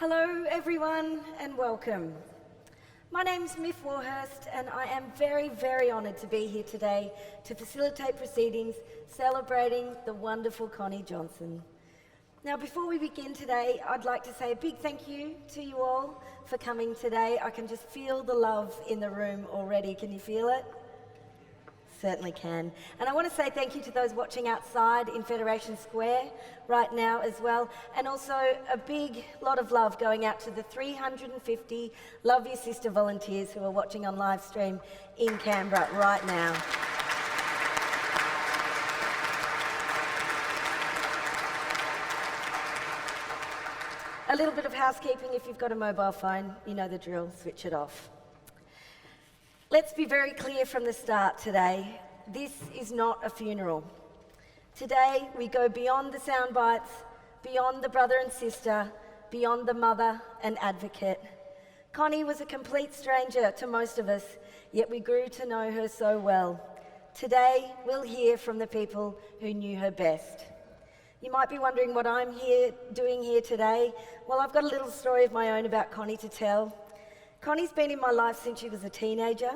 Hello everyone and welcome. My name's Miff Warhurst and I am very, very honoured to be here today to facilitate proceedings celebrating the wonderful Connie Johnson. Now before we begin today, I'd like to say a big thank you to you all for coming today. I can just feel the love in the room already. Can you feel it? Certainly can. And I want to say thank you to those watching outside in Federation Square right now as well. And also a big lot of love going out to the 350 Love Your Sister volunteers who are watching on live stream in Canberra right now. A little bit of housekeeping: if you've got a mobile phone, you know the drill, switch it off. Let's be very clear from the start today. This is not a funeral. Today we go beyond the soundbites, beyond the brother and sister, beyond the mother and advocate. Connie was a complete stranger to most of us, yet we grew to know her so well. Today we'll hear from the people who knew her best. You might be wondering what I'm doing here today. Well, I've got a little story of my own about Connie to tell. Connie's been in my life since she was a teenager,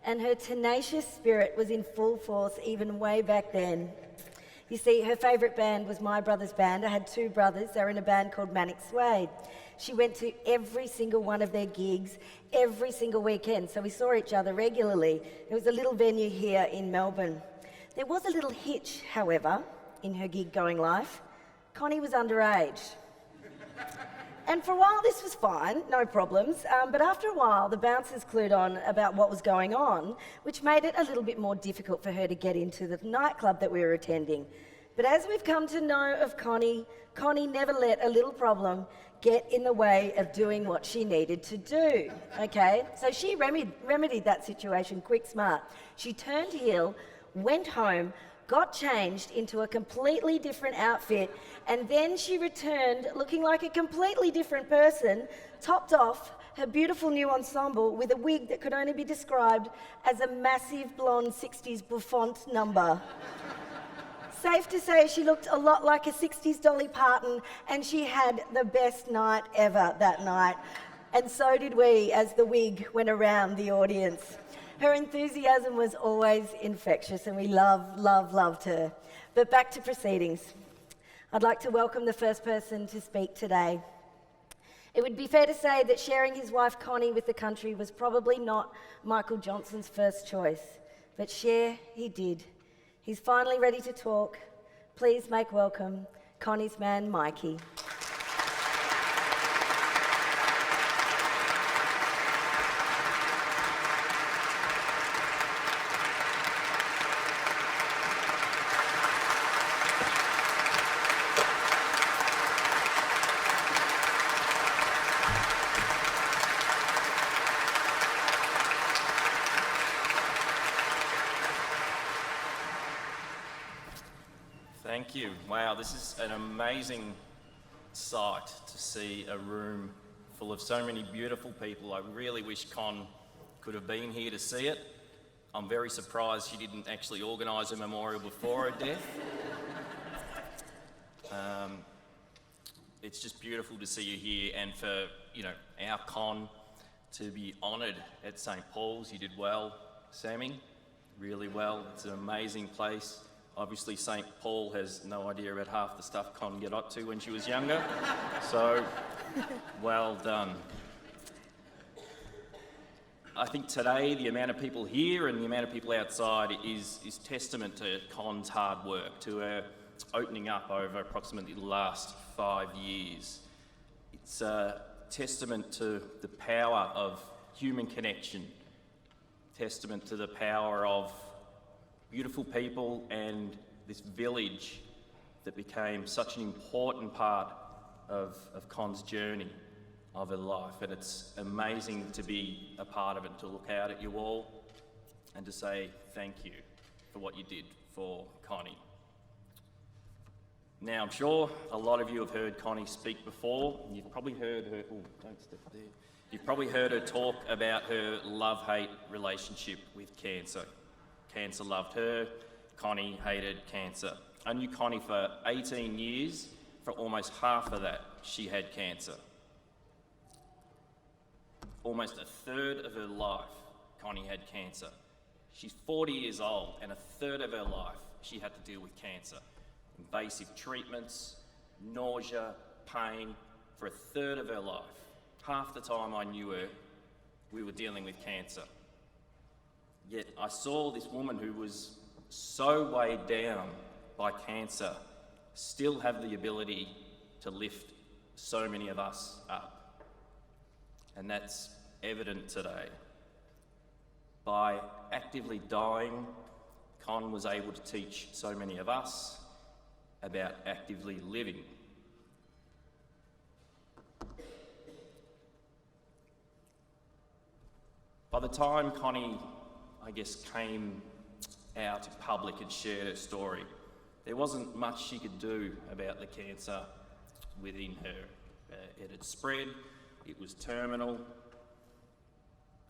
and her tenacious spirit was in full force even way back then. You see, her favourite band was my brother's band. I had two brothers. They were in a band called Manic. She went to every single one of their gigs, every single weekend, so we saw each other regularly. It was a little venue here in Melbourne. There was a little hitch, however, in her gig-going life. Connie was underage. And for a while this was fine, no problems, but after a while the bouncers clued on about what was going on, which made it a little bit more difficult for her to get into the nightclub that we were attending. But as we've come to know of Connie, Connie never let a little problem get in the way of doing what she needed to do, okay? So she remedied that situation quick smart. She turned heel, went home, got changed into a completely different outfit, and then she returned looking like a completely different person, topped off her beautiful new ensemble with a wig that could only be described as a massive blonde 60s bouffant number. Safe to say she looked a lot like a 60s Dolly Parton, and she had the best night ever that night. And so did we as the wig went around the audience. Her enthusiasm was always infectious and we loved her. But back to proceedings. I'd like to welcome the first person to speak today. It would be fair to say that sharing his wife Connie with the country was probably not Michael Johnson's first choice, but share he did. He's finally ready to talk. Please make welcome Connie's man, Mikey. Thank you. Wow, this is an amazing sight to see a room full of so many beautiful people. I really wish Con could have been here to see it. I'm very surprised she didn't actually organise a memorial before her death. It's just beautiful to see you here, and for our Con to be honoured at St. Paul's. You did well, Sammy, really well. It's an amazing place. Obviously, St. Paul has no idea about half the stuff Con got up to when she was younger, so well done. I think today the amount of people here and the amount of people outside is testament to Con's hard work, to her opening up over approximately the last 5 years. It's a testament to the power of human connection, testament to the power of beautiful people and this village that became such an important part of Con's journey of her life. And it's amazing to be a part of it, to look out at you all and to say thank you for what you did for Connie. Now, I'm sure a lot of you have heard Connie speak before. You've probably heard her, don't step there. You've probably heard her talk about her love-hate relationship with cancer. Cancer loved her, Connie hated cancer. I knew Connie for 18 years. For almost half of that, she had cancer. almost a third of her life, Connie had cancer. She's 40 years old, and a third of her life she had to deal with cancer. Invasive treatments, nausea, pain, for a third of her life. Half the time I knew her, we were dealing with cancer. Yet I saw this woman who was so weighed down by cancer still have the ability to lift so many of us up. And that's evident today. By actively dying, Con was able to teach so many of us about actively living. By the time Connie, came out in public and shared her story, there wasn't much she could do about the cancer within her. It had spread, it was terminal,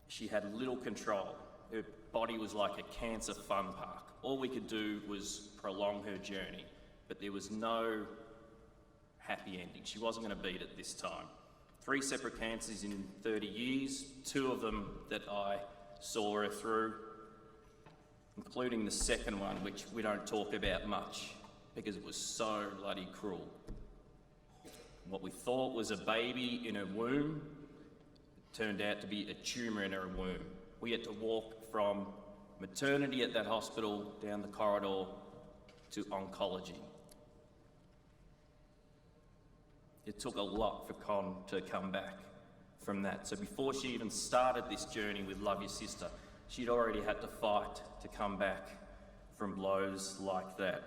she had little control. Her body was like a cancer fun park. All we could do was prolong her journey, but there was no happy ending. She wasn't going to beat it this time. 3 separate cancers in 30 years, 2 of them that I saw her through, including the second one, which we don't talk about much because it was so bloody cruel. What we thought was a baby in her womb turned out to be a tumour in her womb. We had to walk from maternity at that hospital down the corridor to oncology. It took a lot for Con to come back from that. So before she even started this journey with Love Your Sister, she'd already had to fight to come back from blows like that.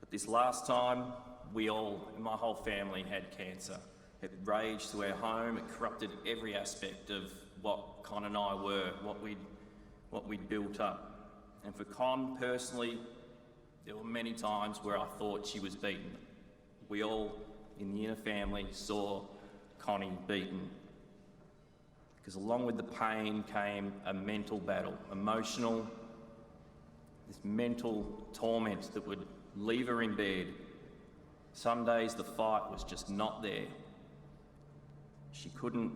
But this last time, my whole family had cancer. It raged through our home, it corrupted every aspect of what Con and I were, what we'd built up. And for Con personally, there were many times where I thought she was beaten. We all in the inner family saw Connie beaten. Because along with the pain came a mental battle, emotional, this mental torment that would leave her in bed. Some days the fight was just not there. She couldn't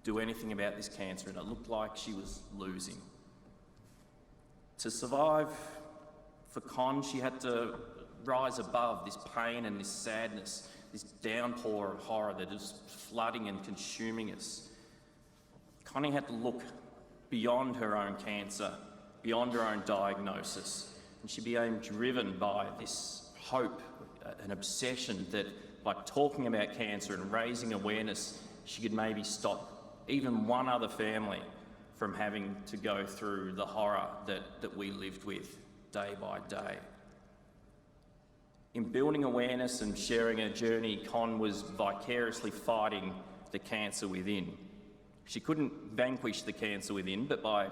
do anything about this cancer and it looked like she was losing. To survive for Con, she had to rise above this pain and this sadness, this downpour of horror that is flooding and consuming us. Connie had to look beyond her own cancer, beyond her own diagnosis, and she became driven by this hope, an obsession that by talking about cancer and raising awareness, she could maybe stop even one other family from having to go through the horror that we lived with day by day. In building awareness and sharing her journey, Con was vicariously fighting the cancer within. She couldn't vanquish the cancer within, but by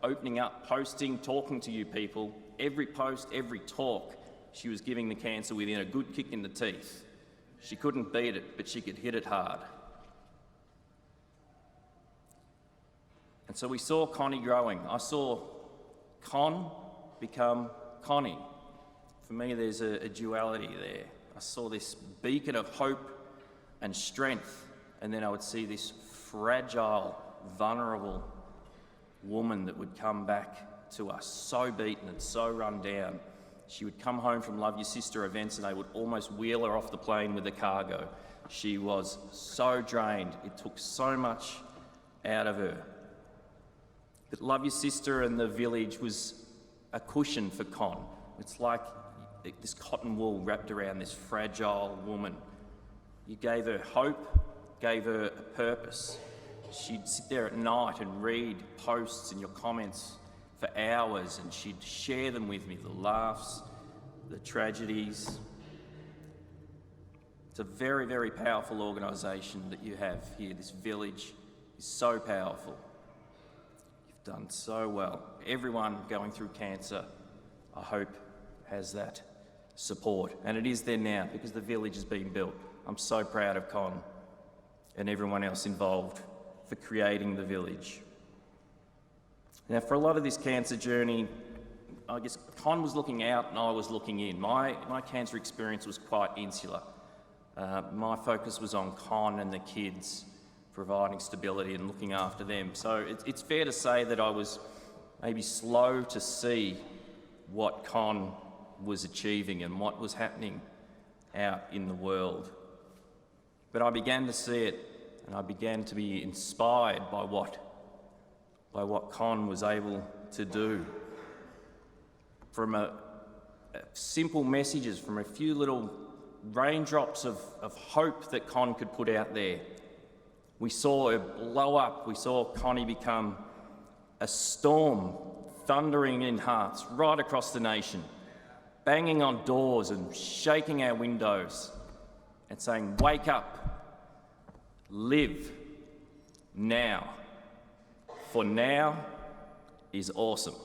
opening up, posting, talking to you people, every post, every talk, she was giving the cancer within a good kick in the teeth. She couldn't beat it, but she could hit it hard. And so we saw Connie growing. I saw Con become Connie. For me, there's a duality there. I saw this beacon of hope and strength, and then I would see this fragile, vulnerable woman that would come back to us, so beaten and so run down. She would come home from Love Your Sister events and they would almost wheel her off the plane with the cargo. She was so drained. It took so much out of her. But Love Your Sister and the village was a cushion for Con. It's like this cotton wool wrapped around this fragile woman. You gave her hope, gave her a purpose. She'd sit there at night and read posts and your comments for hours, and she'd share them with me, the laughs, the tragedies. It's a very, very powerful organisation that you have here. This village is so powerful. You've done so well. Everyone going through cancer, I hope, has that support. And it is there now because the village has been built. I'm so proud of Con and everyone else involved for creating the village. Now, for a lot of this cancer journey, I guess Con was looking out and I was looking in. My cancer experience was quite insular. My focus was on Con and the kids providing stability and looking after them. So it's fair to say that I was maybe slow to see what Con was achieving and what was happening out in the world. But I began to see it, and I began to be inspired by what Con was able to do. From simple messages, from a few little raindrops of hope that Con could put out there. We saw her blow up. We saw Connie become a storm, thundering in hearts right across the nation, banging on doors and shaking our windows and saying, "Wake up, live now, for now is awesome."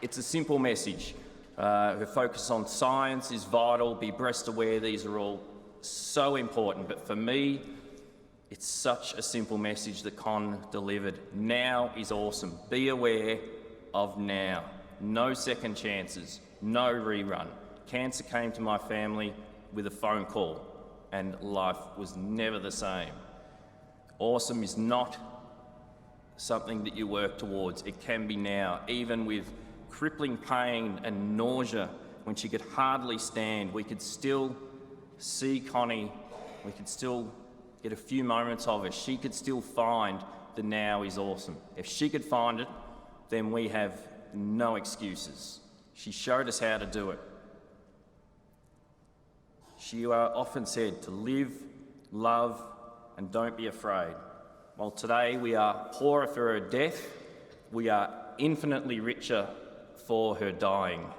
It's a simple message. Her focus on science is vital. Be breast aware. These are all so important. But for me, it's such a simple message that Con delivered. Now is awesome. Be aware of now. No second chances. No rerun. Cancer came to my family with a phone call, and life was never the same. Awesome is not something that you work towards. It can be now, even with crippling pain and nausea when she could hardly stand. We could still see Connie, we could still get a few moments of her. She could still find the now is awesome. If she could find it, then we have no excuses. She showed us how to do it. She often said to live, love, and don't be afraid. While today we are poorer for her death, we are infinitely richer for her dying.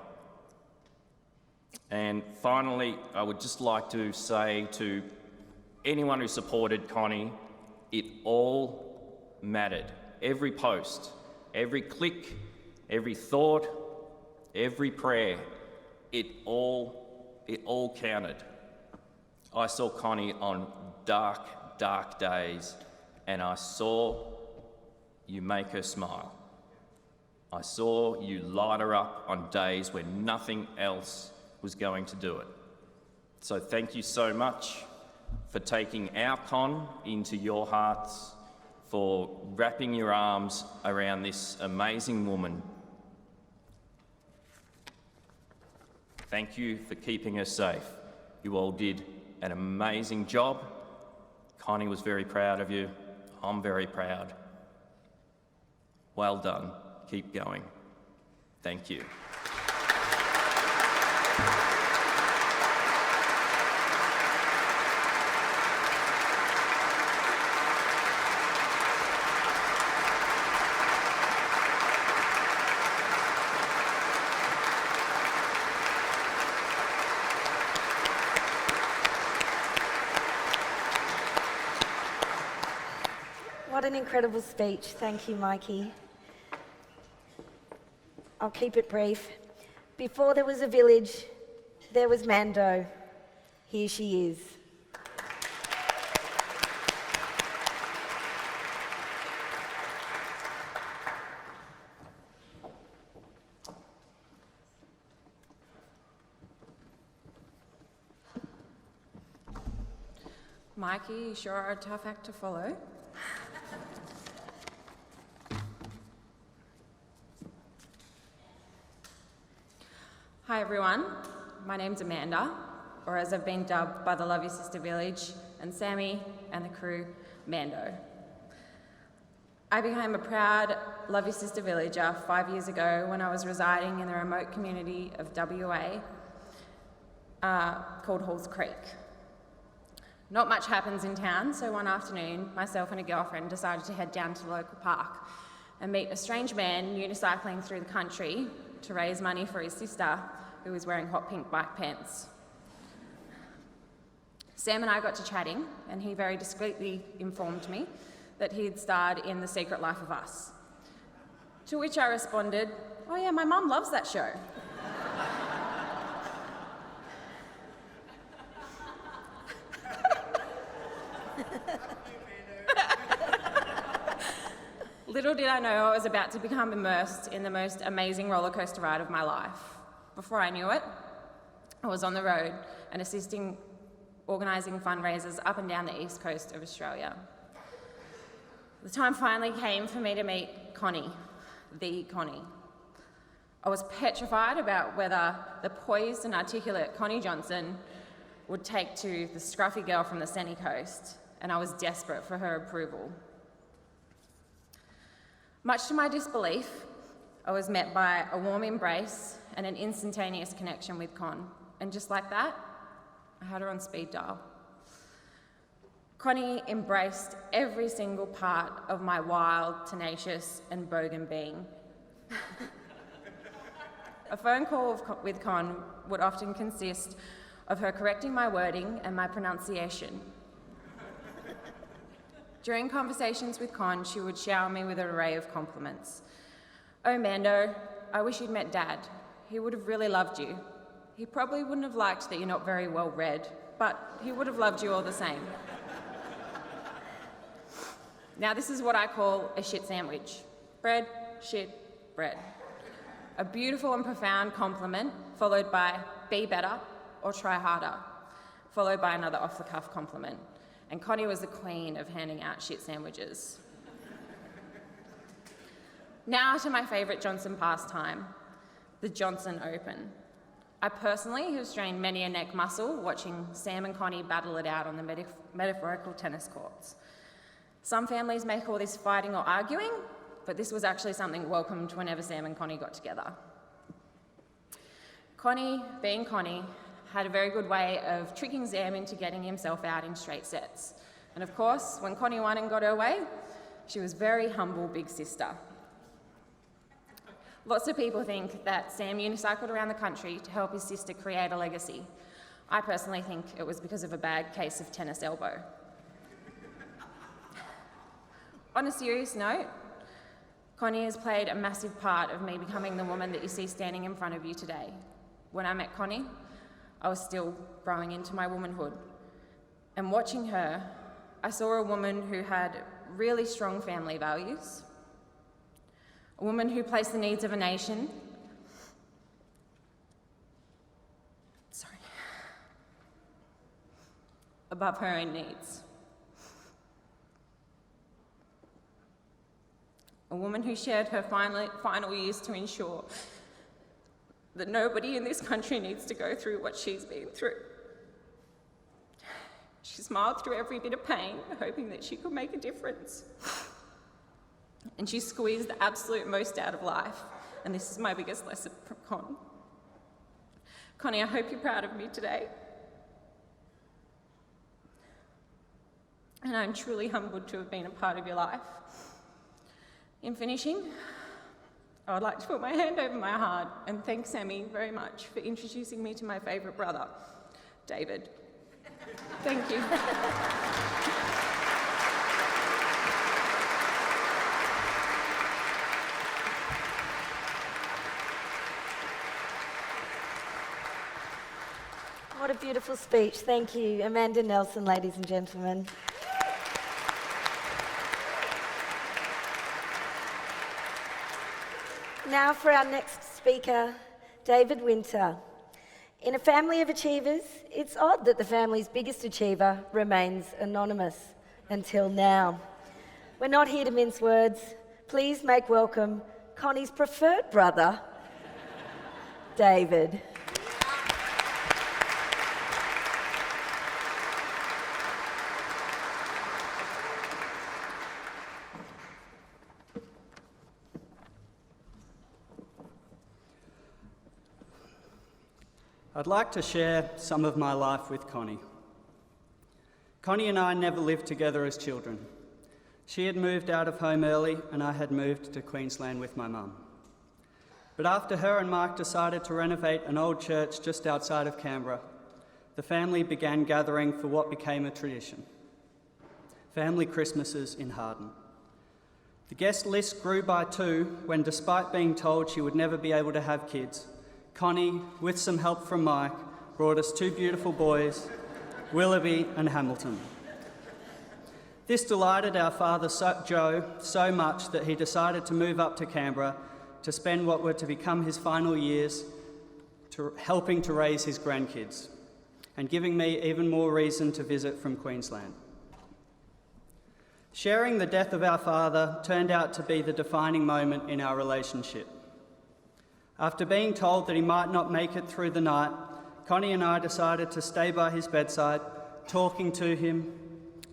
And finally, I would just like to say to anyone who supported Connie, it all mattered. Every post, every click, every thought, every prayer, it all counted. I saw Connie on dark, dark days, and I saw you make her smile. I saw you light her up on days when nothing else was going to do it. So thank you so much for taking our Con into your hearts, for wrapping your arms around this amazing woman. Thank you for keeping her safe. You all did an amazing job. Connie was very proud of you. I'm very proud. Well done. Keep going. Thank you. What an incredible speech. Thank you, Mikey. I'll keep it brief. Before there was a village, there was Mando. Here she is. Mikey, you sure are a tough act to follow. Hi everyone, my name's Amanda, or as I've been dubbed by the Love Your Sister Village and Sammy and the crew, Mando. I became a proud Love Your Sister villager 5 years ago when I was residing in the remote community of WA called Halls Creek. Not much happens in town, so one afternoon, myself and a girlfriend decided to head down to the local park and meet a strange man unicycling through the country to raise money for his sister, who was wearing hot pink bike pants. Sam and I got to chatting, and he very discreetly informed me that he had starred in The Secret Life of Us. To which I responded, "Oh yeah, my mum loves that show." Little did I know I was about to become immersed in the most amazing roller coaster ride of my life. Before I knew it, I was on the road and organising fundraisers up and down the east coast of Australia. The time finally came for me to meet Connie, the Connie. I was petrified about whether the poised and articulate Connie Johnson would take to the scruffy girl from the sunny coast, and I was desperate for her approval. Much to my disbelief, I was met by a warm embrace and an instantaneous connection with Con, and just like that, I had her on speed dial. Connie embraced every single part of my wild, tenacious, and bogan being. A phone call with Con would often consist of her correcting my wording and my pronunciation. During conversations with Con, she would shower me with an array of compliments. "Oh, Mando, I wish you'd met Dad. He would have really loved you. He probably wouldn't have liked that you're not very well read, but he would have loved you all the same." Now, this is what I call a shit sandwich. Bread, shit, bread. A beautiful and profound compliment, followed by be better or try harder, followed by another off-the-cuff compliment. And Connie was the queen of handing out shit sandwiches. Now to my favourite Johnson pastime, the Johnson Open. I personally have strained many a neck muscle watching Sam and Connie battle it out on the metaphorical tennis courts. Some families may call this fighting or arguing, but this was actually something welcomed whenever Sam and Connie got together. Connie, being Connie, had a very good way of tricking Sam into getting himself out in straight sets. And of course, when Connie won and got her way, she was very humble big sister. Lots of people think that Sam unicycled around the country to help his sister create a legacy. I personally think it was because of a bad case of tennis elbow. On a serious note, Connie has played a massive part of me becoming the woman that you see standing in front of you today. When I met Connie, I was still growing into my womanhood. And watching her, I saw a woman who had really strong family values, a woman who placed the needs of a nation above her own needs. A woman who shared her final years to ensure that nobody in this country needs to go through what she's been through. She smiled through every bit of pain, hoping that she could make a difference. And she squeezed the absolute most out of life. And this is my biggest lesson from Con. Connie, I hope you're proud of me today. And I'm truly humbled to have been a part of your life. In finishing, I would like to put my hand over my heart and thank Sammy very much for introducing me to my favourite brother, David. Thank you. What a beautiful speech. Thank you, Amanda Nelson, ladies and gentlemen. Now for our next speaker, David Winter. In a family of achievers, it's odd that the family's biggest achiever remains anonymous until now. We're not here to mince words. Please make welcome Connie's preferred brother, David. I'd like to share some of my life with Connie. Connie and I never lived together as children. She had moved out of home early and I had moved to Queensland with my mum. But after her and Mark decided to renovate an old church just outside of Canberra, the family began gathering for what became a tradition: family Christmases in Harden. The guest list grew by 2 when, despite being told she would never be able to have kids, Connie, with some help from Mike, brought us 2 beautiful boys, Willoughby and Hamilton. This delighted our father, Joe, so much that he decided to move up to Canberra to spend what were to become his final years helping to raise his grandkids, and giving me even more reason to visit from Queensland. Sharing the death of our father turned out to be the defining moment in our relationship. After being told that he might not make it through the night, Connie and I decided to stay by his bedside, talking to him,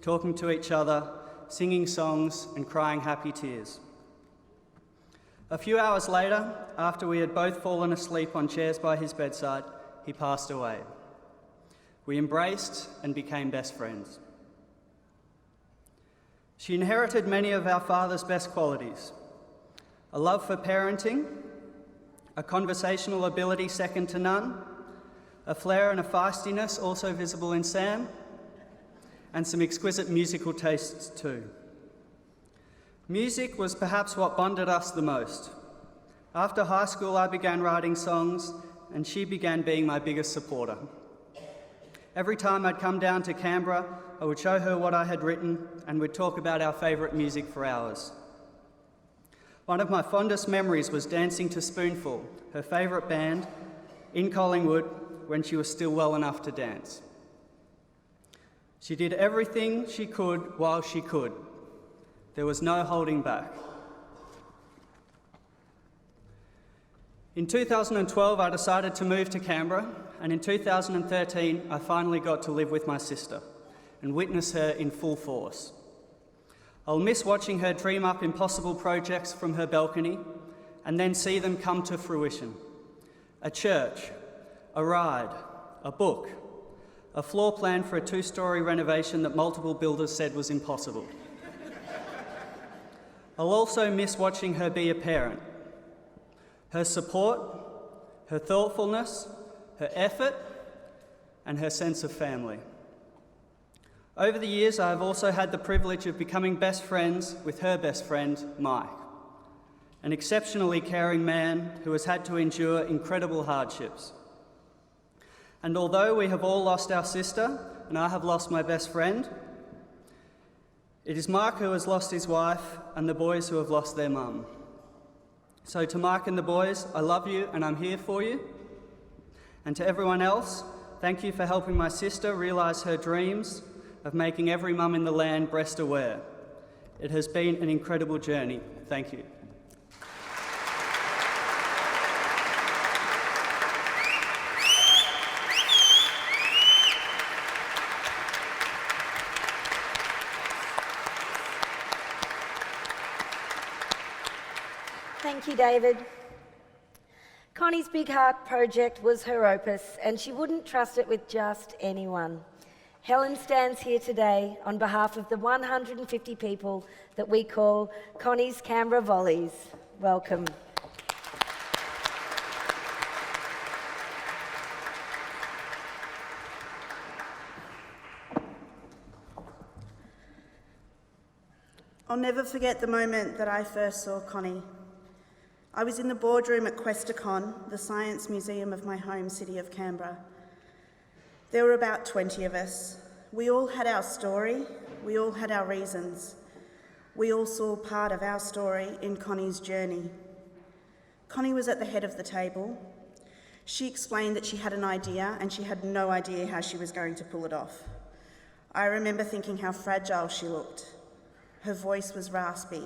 talking to each other, singing songs and crying happy tears. A few hours later, after we had both fallen asleep on chairs by his bedside, he passed away. We embraced and became best friends. She inherited many of our father's best qualities: a love for parenting, a conversational ability second to none, a flair and a feistiness also visible in Sam, and some exquisite musical tastes too. Music was perhaps what bonded us the most. After high school, I began writing songs, and she began being my biggest supporter. Every time I'd come down to Canberra, I would show her what I had written, and we'd talk about our favourite music for hours. One of my fondest memories was dancing to Spoonful, her favourite band, in Collingwood when she was still well enough to dance. She did everything she could while she could. There was no holding back. In 2012, I decided to move to Canberra, and in 2013, I finally got to live with my sister and witness her in full force. I'll miss watching her dream up impossible projects from her balcony and then see them come to fruition. A church, a ride, a book, a floor plan for a 2-storey renovation that multiple builders said was impossible. I'll also miss watching her be a parent. Her support, her thoughtfulness, her effort, and her sense of family. Over the years, I have also had the privilege of becoming best friends with her best friend, Mike, an exceptionally caring man who has had to endure incredible hardships. And although we have all lost our sister, and I have lost my best friend, it is Mike who has lost his wife and the boys who have lost their mum. So to Mike and the boys, I love you and I'm here for you. And to everyone else, thank you for helping my sister realise her dreams of making every mum in the land breast aware. It has been an incredible journey. Thank you. Thank you, David. Connie's Big Heart project was her opus, and she wouldn't trust it with just anyone. Helen stands here today on behalf of the 150 people that we call Connie's Canberra Volleys. Welcome. I'll never forget the moment that I first saw Connie. I was in the boardroom at Questacon, the science museum of my home city of Canberra. There were about 20 of us. We all had our story, we all had our reasons. We all saw part of our story in Connie's journey. Connie was at the head of the table. She explained that she had an idea and she had no idea how she was going to pull it off. I remember thinking how fragile she looked. Her voice was raspy.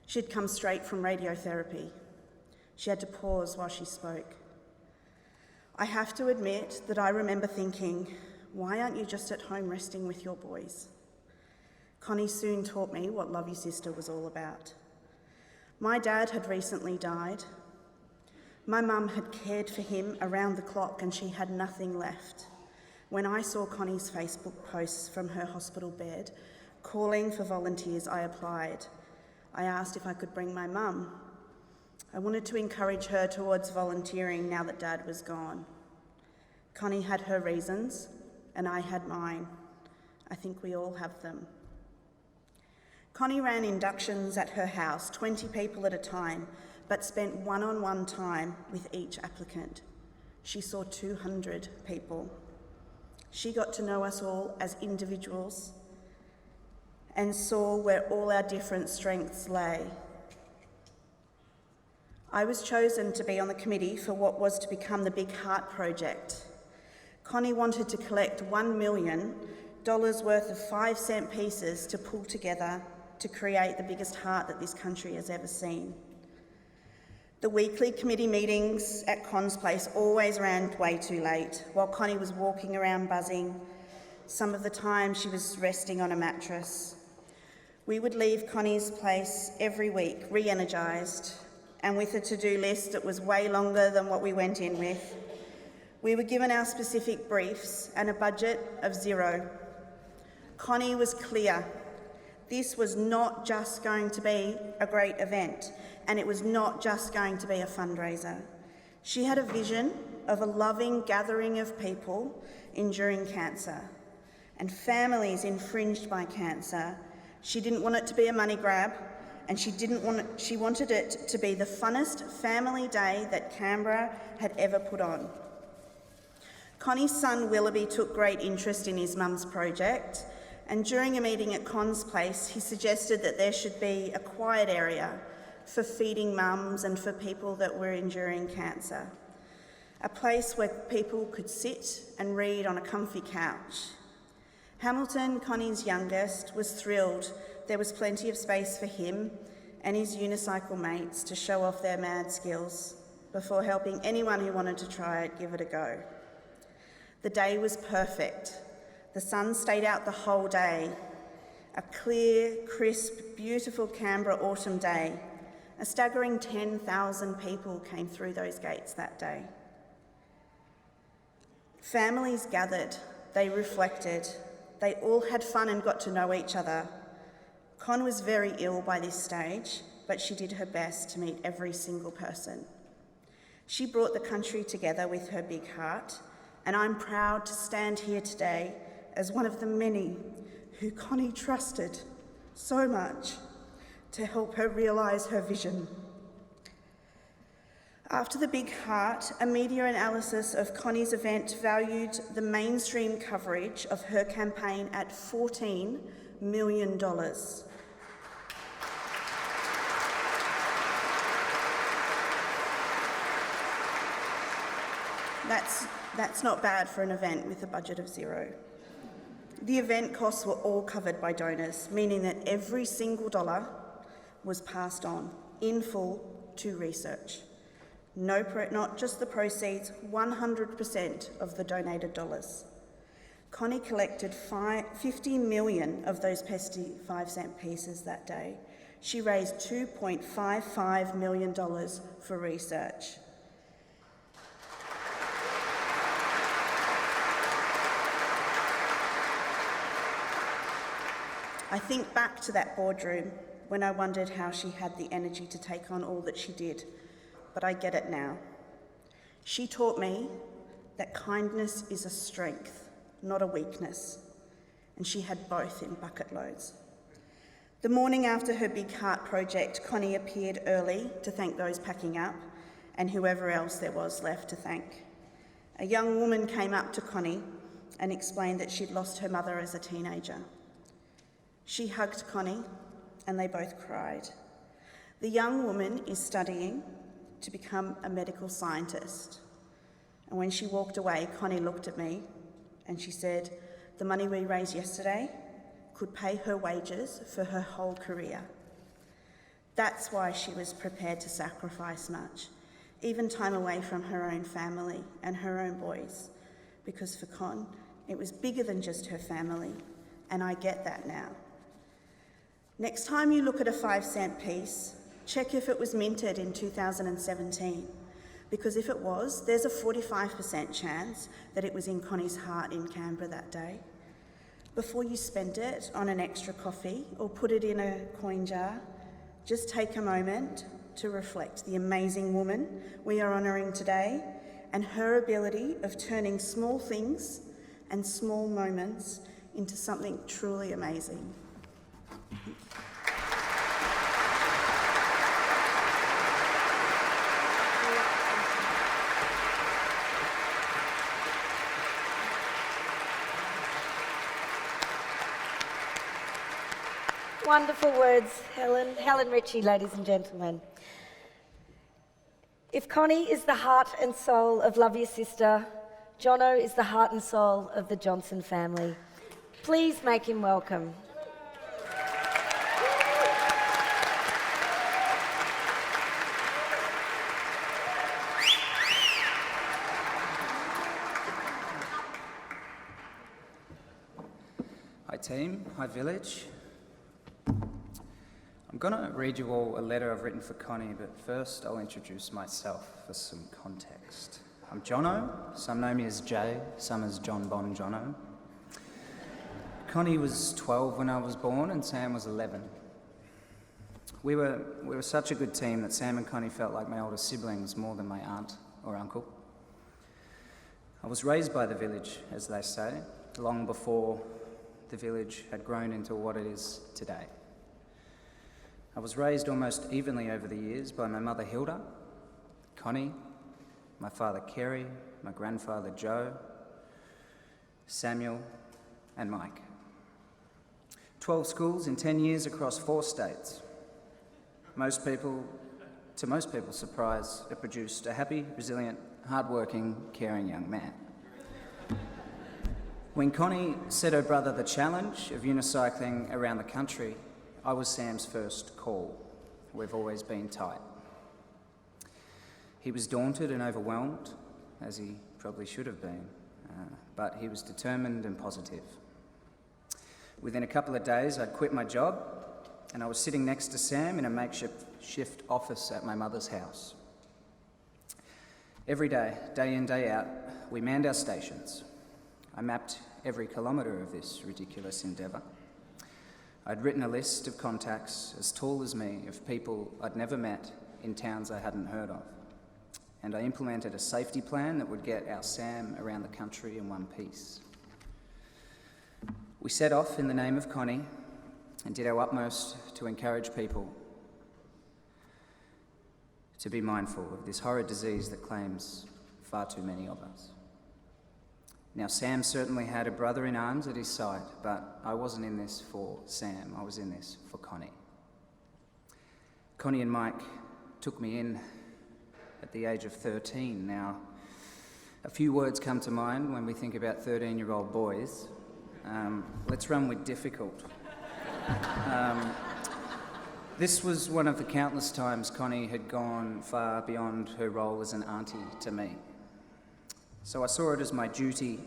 She'd come straight from radiotherapy. She had to pause while she spoke. I have to admit that I remember thinking, why aren't you just at home resting with your boys? Connie soon taught me what Love Your Sister was all about. My dad had recently died. My mum had cared for him around the clock and she had nothing left. When I saw Connie's Facebook posts from her hospital bed, calling for volunteers, I applied. I asked if I could bring my mum. I wanted to encourage her towards volunteering now that Dad was gone. Connie had her reasons, and I had mine. I think we all have them. Connie ran inductions at her house, 20 people at a time, but spent one-on-one time with each applicant. She saw 200 people. She got to know us all as individuals and saw where all our different strengths lay. I was chosen to be on the committee for what was to become the Big Heart Project. Connie wanted to collect $1 million worth of 5-cent pieces to pull together to create the biggest heart that this country has ever seen. The weekly committee meetings at Con's place always ran way too late, while Connie was walking around buzzing. Some of the time she was resting on a mattress. We would leave Connie's place every week, re-energised, and with a to-do list that was way longer than what we went in with. We were given our specific briefs and a budget of $0. Connie was clear. This was not just going to be a great event, and it was not just going to be a fundraiser. She had a vision of a loving gathering of people enduring cancer and families infringed by cancer. She didn't want it to be a money grab, and she wanted it to be the funnest family day that Canberra had ever put on. Connie's son Willoughby took great interest in his mum's project, and during a meeting at Con's place, he suggested that there should be a quiet area for feeding mums and for people that were enduring cancer. A place where people could sit and read on a comfy couch. Hamilton, Connie's youngest, was thrilled there was plenty of space for him and his unicycle mates to show off their mad skills before helping anyone who wanted to try it give it a go. The day was perfect. The sun stayed out the whole day. A clear, crisp, beautiful Canberra autumn day. A staggering 10,000 people came through those gates that day. Families gathered, they reflected, they all had fun and got to know each other. Con was very ill by this stage, but she did her best to meet every single person. She brought the country together with her big heart, and I'm proud to stand here today as one of the many who Connie trusted so much to help her realise her vision. After the Big Heart, a media analysis of Connie's event valued the mainstream coverage of her campaign at $14 million. That's not bad for an event with a budget of $0. The event costs were all covered by donors, meaning that every single dollar was passed on in full to research. Not just the proceeds, 100% of the donated dollars. Connie collected 50 million of those pesky 5-cent pieces that day. She raised $2.55 million for research. I think back to that boardroom when I wondered how she had the energy to take on all that she did, but I get it now. She taught me that kindness is a strength, not a weakness, and she had both in bucket loads. The morning after her Big Heart project, Connie appeared early to thank those packing up and whoever else there was left to thank. A young woman came up to Connie and explained that she'd lost her mother as a teenager. She hugged Connie and they both cried. The young woman is studying to become a medical scientist. And when she walked away, Connie looked at me and she said, "The money we raised yesterday could pay her wages for her whole career." That's why she was prepared to sacrifice much, even time away from her own family and her own boys, because for Con, it was bigger than just her family, and I get that now. Next time you look at a 5-cent piece, check if it was minted in 2017, because if it was, there's a 45% chance that it was in Connie's heart in Canberra that day. Before you spend it on an extra coffee or put it in a coin jar, just take a moment to reflect the amazing woman we are honouring today and her ability of turning small things and small moments into something truly amazing. Wonderful words, Helen. Helen Ritchie, ladies and gentlemen. If Connie is the heart and soul of Love Your Sister, Jono is the heart and soul of the Johnson family. Please make him welcome. Hi team, hi village. I'm gonna read you all a letter I've written for Connie, but first I'll introduce myself for some context. I'm Jono, some know me as Jay, some as John Bon Jono. Connie was 12 when I was born and Sam was 11. We were such a good team that Sam and Connie felt like my older siblings more than my aunt or uncle. I was raised by the village, as they say, long before the village had grown into what it is today. I was raised almost evenly over the years by my mother Hilda, Connie, my father Kerry, my grandfather Joe, Samuel and Mike. 12 schools in 10 years across 4 states. To most people's surprise, it produced a happy, resilient, hard-working, caring young man. When Connie set her brother the challenge of unicycling around the country, I was Sam's first call. We've always been tight. He was daunted and overwhelmed, as he probably should have been, but he was determined and positive. Within a couple of days, I'd quit my job and I was sitting next to Sam in a makeshift office at my mother's house. Every day in, day out, we manned our stations. I mapped every kilometre of this ridiculous endeavour. I'd written a list of contacts as tall as me of people I'd never met in towns I hadn't heard of. And I implemented a safety plan that would get our Sam around the country in one piece. We set off in the name of Connie and did our utmost to encourage people to be mindful of this horrid disease that claims far too many of us. Now, Sam certainly had a brother in arms at his side, but I wasn't in this for Sam, I was in this for Connie. Connie and Mike took me in at the age of 13. Now, a few words come to mind when we think about 13-year-old boys. Let's run with difficult. This was one of the countless times Connie had gone far beyond her role as an auntie to me. So I saw it as my duty,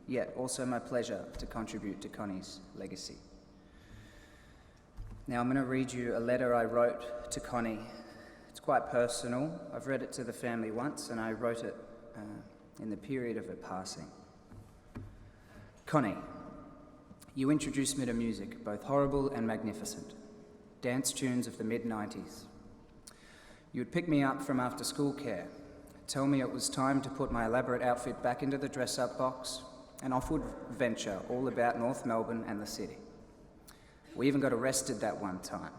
yet also my pleasure, to contribute to Connie's legacy. Now I'm going to read you a letter I wrote to Connie. It's quite personal. I've read it to the family once and I wrote it in the period of her passing. Connie, you introduced me to music, both horrible and magnificent. Dance tunes of the mid-90s. You would pick me up from after-school care, tell me it was time to put my elaborate outfit back into the dress-up box, and off would venture all about North Melbourne and the city. We even got arrested that one time.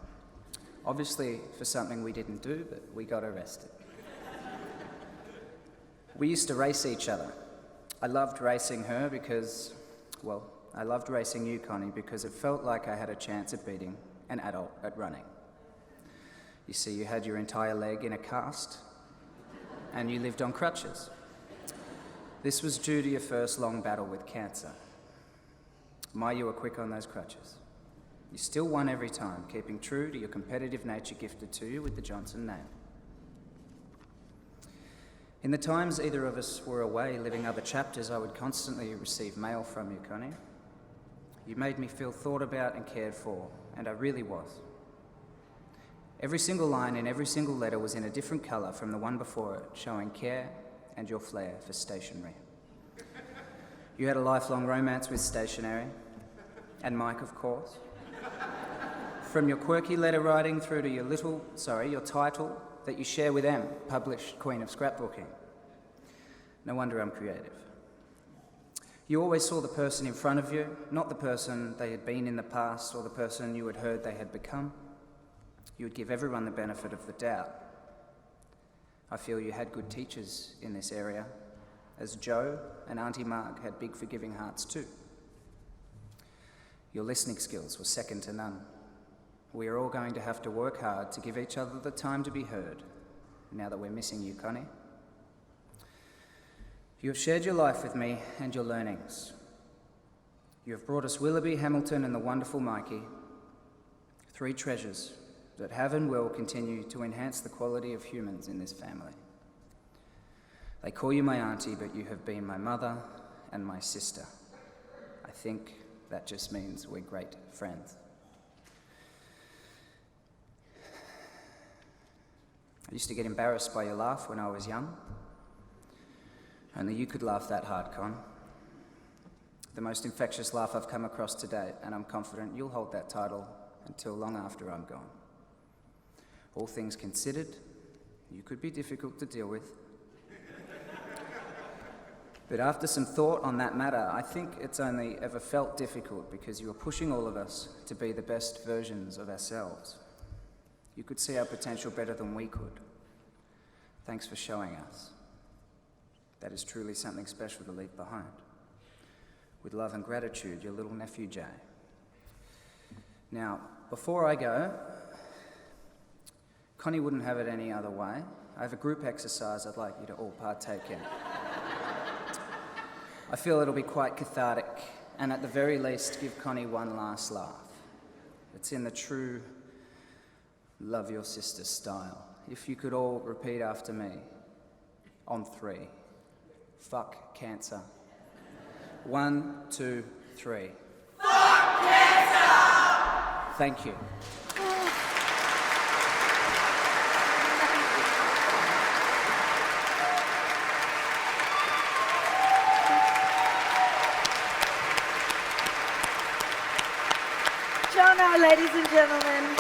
Obviously for something we didn't do, but we got arrested. We used to race each other. I loved racing her because, well, I loved racing you, Connie, because it felt like I had a chance at beating an adult at running. You see, you had your entire leg in a cast, and you lived on crutches. This was due to your first long battle with cancer. My, you were quick on those crutches. You still won every time, keeping true to your competitive nature gifted to you with the Johnson name. In the times either of us were away living other chapters, I would constantly receive mail from you, Connie. You made me feel thought about and cared for, and I really was. Every single line in every single letter was in a different colour from the one before it, showing care and your flair for stationery. You had a lifelong romance with stationery, and Mike, of course. From your quirky letter writing through to your title that you share with Em, published Queen of Scrapbooking. No wonder I'm creative. You always saw the person in front of you, not the person they had been in the past or the person you had heard they had become. You would give everyone the benefit of the doubt. I feel you had good teachers in this area, as Joe and Auntie Marg had big forgiving hearts too. Your listening skills were second to none. We are all going to have to work hard to give each other the time to be heard, now that we're missing you, Connie. You have shared your life with me and your learnings. You have brought us Willoughby, Hamilton and the wonderful Mikey, 3 treasures that have and will continue to enhance the quality of humans in this family. They call you my auntie, but you have been my mother and my sister. I think that just means we're great friends. I used to get embarrassed by your laugh when I was young. Only you could laugh that hard, Con. The most infectious laugh I've come across to date, and I'm confident you'll hold that title until long after I'm gone. All things considered, you could be difficult to deal with. But after some thought on that matter, I think it's only ever felt difficult because you are pushing all of us to be the best versions of ourselves. You could see our potential better than we could. Thanks for showing us. That is truly something special to leave behind. With love and gratitude, your little nephew, Jay. Now, before I go, Connie wouldn't have it any other way. I have a group exercise I'd like you to all partake in. I feel it'll be quite cathartic, and at the very least, give Connie one last laugh. It's in the true love your sister style. If you could all repeat after me, on 3. Fuck cancer. 1, 2, 3. Fuck cancer! Thank you. Jono, ladies and gentlemen.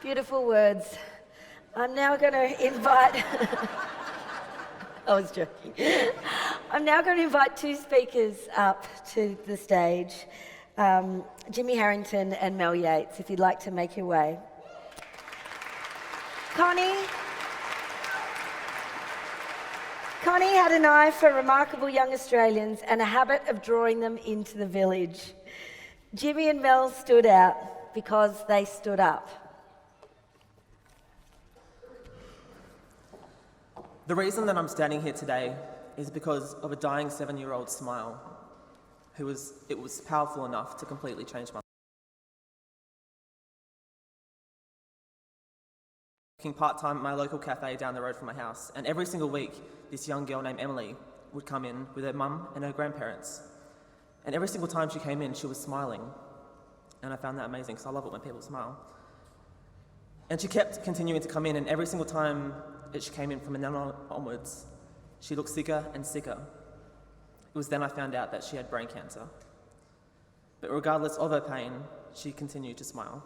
Beautiful words. I'm now going to invite... I was joking. I'm now going to invite 2 speakers up to the stage. Jimmy Harrington and Mel Yates, if you'd like to make your way. Connie had an eye for remarkable young Australians and a habit of drawing them into the village. Jimmy and Mel stood out because they stood up. The reason that I'm standing here today is because of a dying 7-year-old smile it was powerful enough to completely change my life. Working part-time at my local cafe down the road from my house, and every single week this young girl named Emily would come in with her mum and her grandparents. And every single time she came in, she was smiling. And I found that amazing because I love it when people smile. And she kept continuing to come in, and every single time that she came in from then onwards, she looked sicker and sicker. It was then I found out that she had brain cancer. But regardless of her pain, she continued to smile.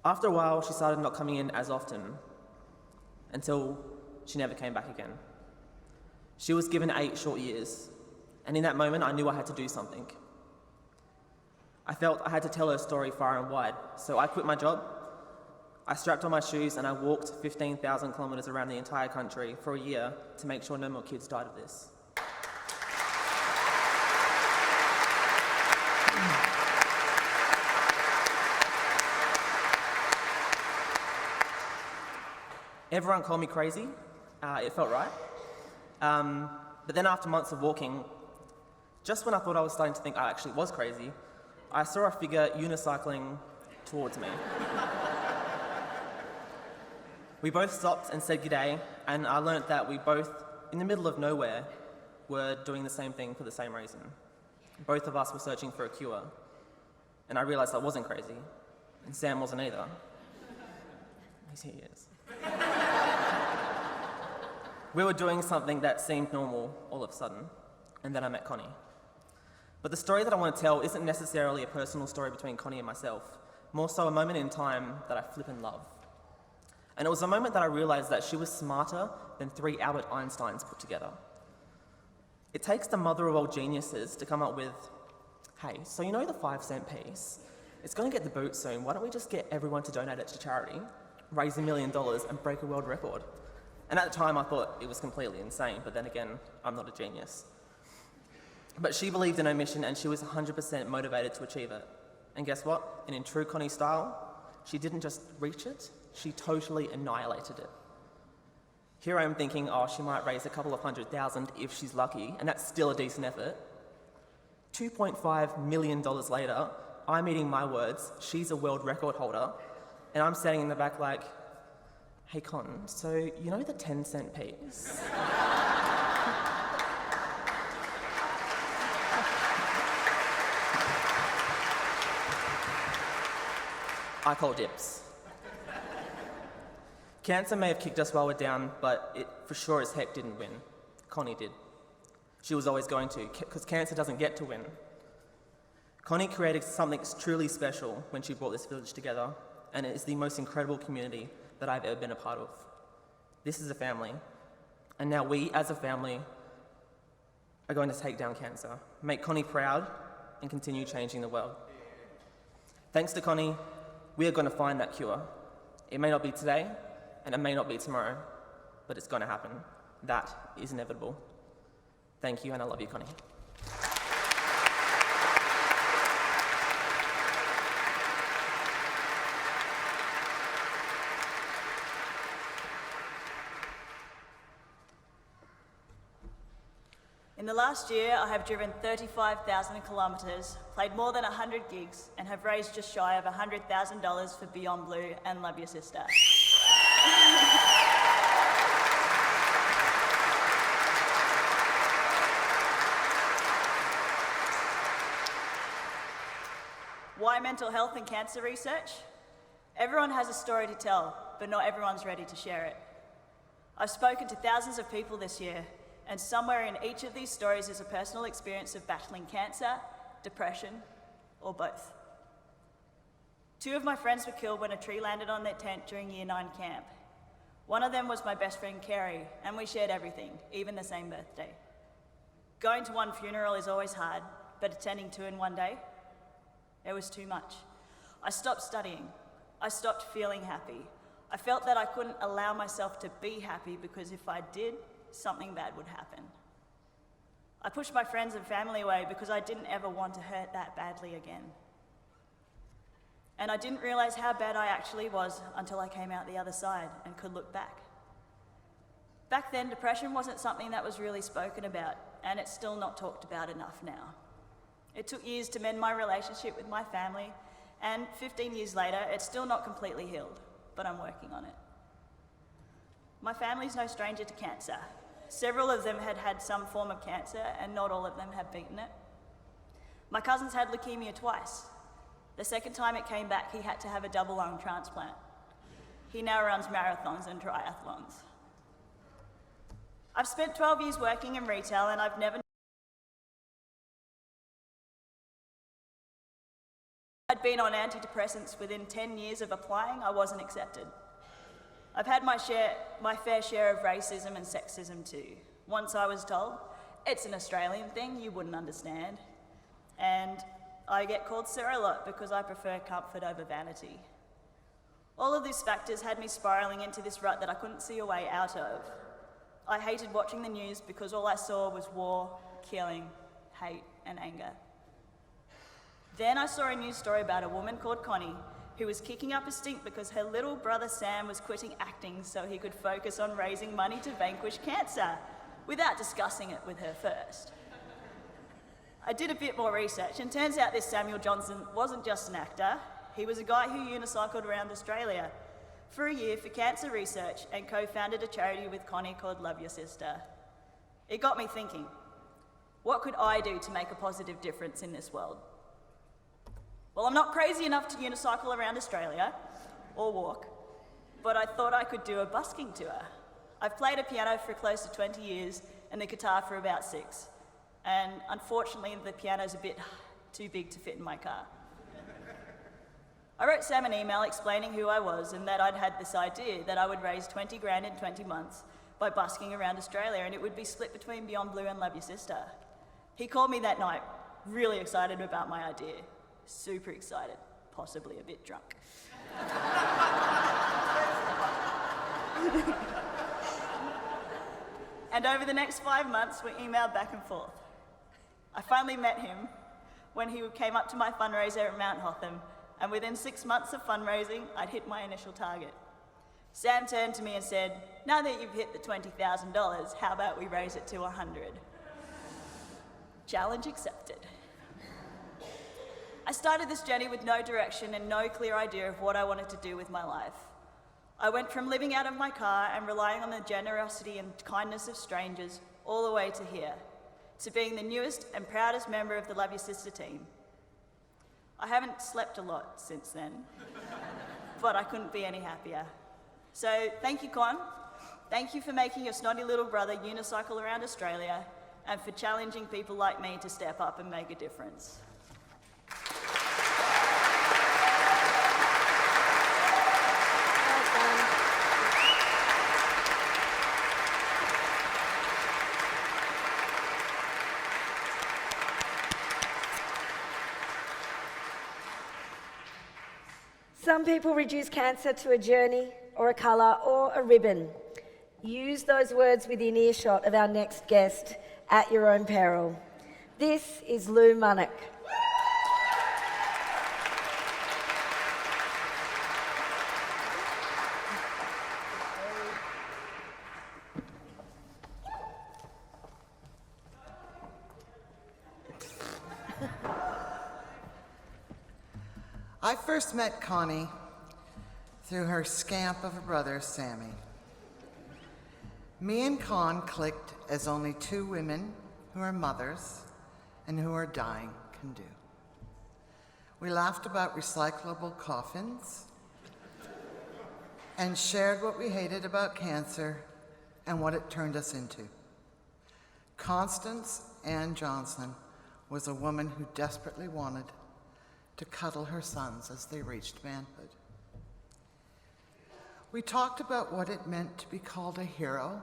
After a while, she started not coming in as often, until she never came back again. She was given 8 short years, and in that moment, I knew I had to do something. I felt I had to tell her story far and wide, so I quit my job. I strapped on my shoes and I walked 15,000 kilometres around the entire country for a year to make sure no more kids died of this. Everyone called me crazy. It felt right. But then after months of walking, just when I thought I was starting to think I actually was crazy, I saw a figure unicycling towards me. We both stopped and said g'day, and I learnt that we both, in the middle of nowhere, were doing the same thing for the same reason. Both of us were searching for a cure, and I realised I wasn't crazy, and Sam wasn't either. He is. We were doing something that seemed normal all of a sudden, and then I met Connie. But the story that I want to tell isn't necessarily a personal story between Connie and myself, more so a moment in time that I flippin' love. And it was a moment that I realised that she was smarter than 3 Albert Einsteins put together. It takes the mother of all geniuses to come up with, hey, so you know the 5-cent piece? It's going to get the boot soon. Why don't we just get everyone to donate it to charity, raise $1 million and break a world record? And at the time I thought it was completely insane, but then again, I'm not a genius. But she believed in her mission and she was 100% motivated to achieve it. And guess what? And in true Connie style, she didn't just reach it, she totally annihilated it. Here I am thinking, oh, she might raise a couple of $100,000 if she's lucky, and that's still a decent effort. $2.5 million later, I'm eating my words, she's a world record holder, and I'm standing in the back like, hey Con, so you know the 10-cent piece? I call dibs. Cancer may have kicked us while we're down, but it for sure as heck didn't win. Connie did. She was always going to, because cancer doesn't get to win. Connie created something truly special when she brought this village together, and it is the most incredible community that I've ever been a part of. This is a family, and now we, as a family, are going to take down cancer, make Connie proud, and continue changing the world. Thanks to Connie, we are going to find that cure. It may not be today, and it may not be tomorrow, but it's going to happen. That is inevitable. Thank you, and I love you, Connie. In the last year, I have driven 35,000 kilometres, played more than 100 gigs, and have raised just shy of $100,000 for Beyond Blue and Love Your Sister. Why mental health and cancer research? Everyone has a story to tell, but not everyone's ready to share it. I've spoken to thousands of people this year, and somewhere in each of these stories is a personal experience of battling cancer, depression, or both. 2 of my friends were killed when a tree landed on their tent during Year 9 camp. One of them was my best friend Carrie, and we shared everything, even the same birthday. Going to one funeral is always hard, but attending 2 in one day, it was too much. I stopped studying. I stopped feeling happy. I felt that I couldn't allow myself to be happy because if I did, something bad would happen. I pushed my friends and family away because I didn't ever want to hurt that badly again. And I didn't realise how bad I actually was until I came out the other side and could look back. Back then, depression wasn't something that was really spoken about, and it's still not talked about enough now. It took years to mend my relationship with my family, and 15 years later, it's still not completely healed, but I'm working on it. My family's no stranger to cancer. Several of them had had some form of cancer, and not all of them have beaten it. My cousin's had leukemia twice. The second time it came back, he had to have a double lung transplant. He now runs marathons and triathlons. I've spent 12 years working in retail, and I've never I'd been on antidepressants. Within 10 years of applying, I wasn't accepted. I've had my fair share of racism and sexism too. Once I was told, it's an Australian thing, you wouldn't understand. And I get called Sir a lot because I prefer comfort over vanity. All of these factors had me spiralling into this rut that I couldn't see a way out of. I hated watching the news because all I saw was war, killing, hate, and anger. Then I saw a news story about a woman called Connie who was kicking up a stink because her little brother Sam was quitting acting so he could focus on raising money to vanquish cancer without discussing it with her first. I did a bit more research, and turns out this Samuel Johnson wasn't just an actor. He was a guy who unicycled around Australia for a year for cancer research and co-founded a charity with Connie called Love Your Sister. It got me thinking, what could I do to make a positive difference in this world? Well, I'm not crazy enough to unicycle around Australia or walk, but I thought I could do a busking tour. I've played a piano for close to 20 years and the guitar for about 6. And unfortunately, the piano's a bit too big to fit in my car. I wrote Sam an email explaining who I was and that I'd had this idea that I would raise 20 grand in 20 months by busking around Australia, and it would be split between Beyond Blue and Love Your Sister. He called me that night, really excited about my idea. Super excited, possibly a bit drunk. And over the next 5 months, we emailed back and forth. I finally met him when he came up to my fundraiser at Mount Hotham, and within 6 months of fundraising, I'd hit my initial target. Sam turned to me and said, "Now that you've hit the $20,000, how about we raise it to 100? Challenge accepted. I started this journey with no direction and no clear idea of what I wanted to do with my life. I went from living out of my car and relying on the generosity and kindness of strangers all the way to here, to being the newest and proudest member of the Love Your Sister team. I haven't slept a lot since then, but I couldn't be any happier. So thank you, Con. Thank you for making your snotty little brother unicycle around Australia and for challenging people like me to step up and make a difference. Some people reduce cancer to a journey or a colour or a ribbon. Use those words within earshot of our next guest at your own peril. This is Lou Manic. I first met Connie through her scamp of a brother, Sammy. Me and Con clicked as only two women who are mothers and who are dying can do. We laughed about recyclable coffins and shared what we hated about cancer and what it turned us into. Constance Ann Johnson was a woman who desperately wanted to cuddle her sons as they reached manhood. We talked about what it meant to be called a hero,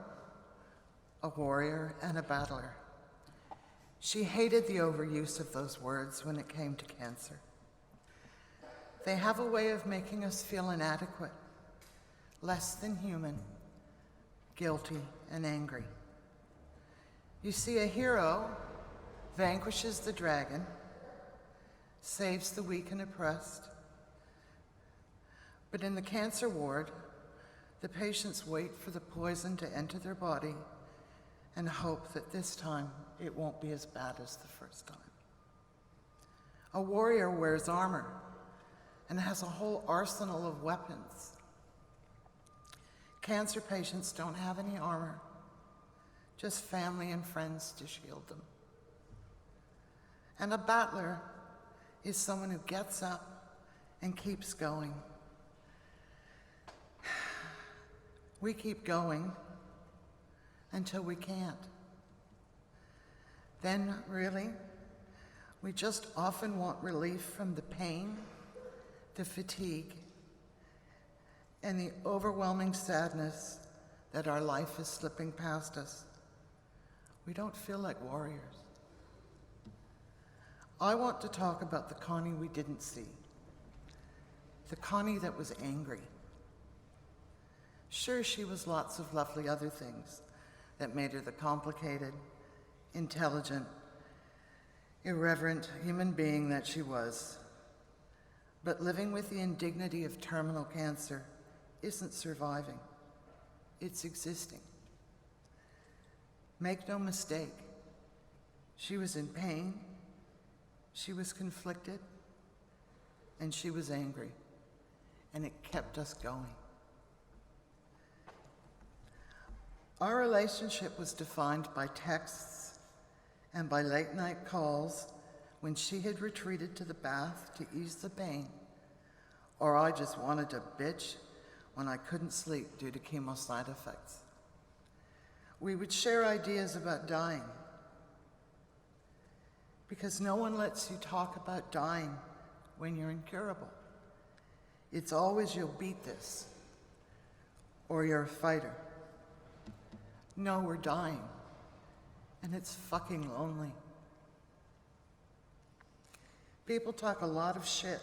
a warrior, and a battler. She hated the overuse of those words when it came to cancer. They have a way of making us feel inadequate, less than human, guilty, and angry. You see, a hero vanquishes the dragon, saves the weak and oppressed. But in the cancer ward, the patients wait for the poison to enter their body and hope that this time it won't be as bad as the first time. A warrior wears armor and has a whole arsenal of weapons. Cancer patients don't have any armor, just family and friends to shield them. And a battler is someone who gets up and keeps going. We keep going until we can't. Then, really, we just often want relief from the pain, the fatigue, and the overwhelming sadness that our life is slipping past us. We don't feel like warriors. I want to talk about the Connie we didn't see, the Connie that was angry. Sure, she was lots of lovely other things that made her the complicated, intelligent, irreverent human being that she was. But living with the indignity of terminal cancer isn't surviving, it's existing. Make no mistake, she was in pain, she was conflicted, and she was angry, and it kept us going. Our relationship was defined by texts and by late night calls when she had retreated to the bath to ease the pain, or I just wanted to bitch when I couldn't sleep due to chemo side effects. We would share ideas about dying, because no one lets you talk about dying when you're incurable. It's always you'll beat this, or you're a fighter. No, we're dying, and it's fucking lonely. People talk a lot of shit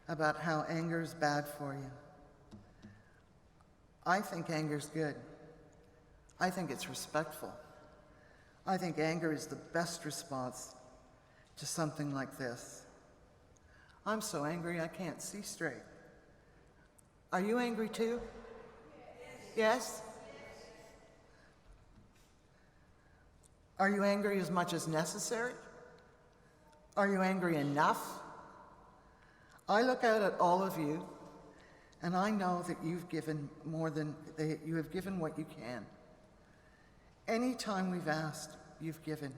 about how anger is bad for you. I think anger's good. I think it's respectful. I think anger is the best response to something like this. I'm so angry I can't see straight. Are you angry too? Yes? Are you angry as much as necessary? Are you angry enough? I look out at all of you, and I know that you've given you have given what you can. Any time we've asked, you've given.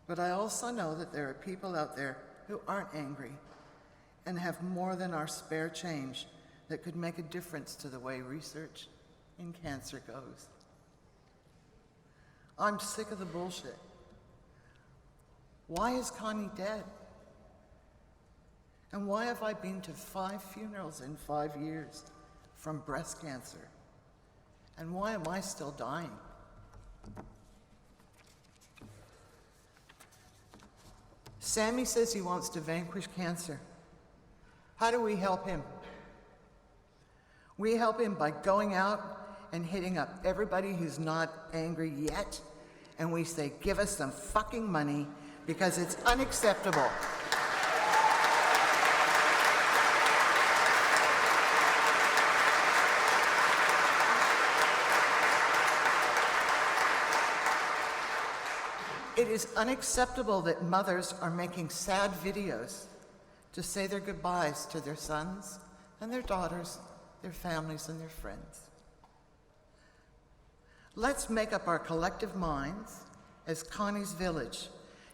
But I also know that there are people out there who aren't angry and have more than our spare change that could make a difference to the way research in cancer goes. I'm sick of the bullshit. Why is Connie dead? And why have I been to 5 funerals in 5 years from breast cancer? And why am I still dying? Sammy says he wants to vanquish cancer. How do we help him? We help him by going out and hitting up everybody who's not angry yet, and we say, give us some fucking money because it's unacceptable. It is unacceptable that mothers are making sad videos to say their goodbyes to their sons and their daughters, their families and their friends. Let's make up our collective minds as Connie's village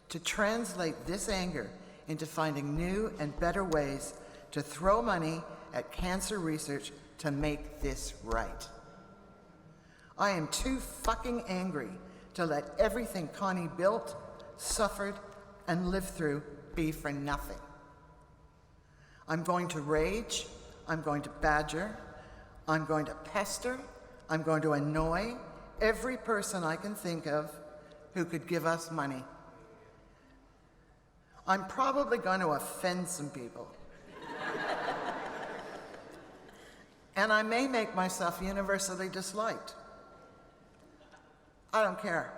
to translate this anger into finding new and better ways to throw money at cancer research to make this right. I am too fucking angry to let everything Connie built, suffered, and lived through be for nothing. I'm going to rage, I'm going to badger, I'm going to pester, I'm going to annoy every person I can think of who could give us money. I'm probably going to offend some people. And I may make myself universally disliked. I don't care.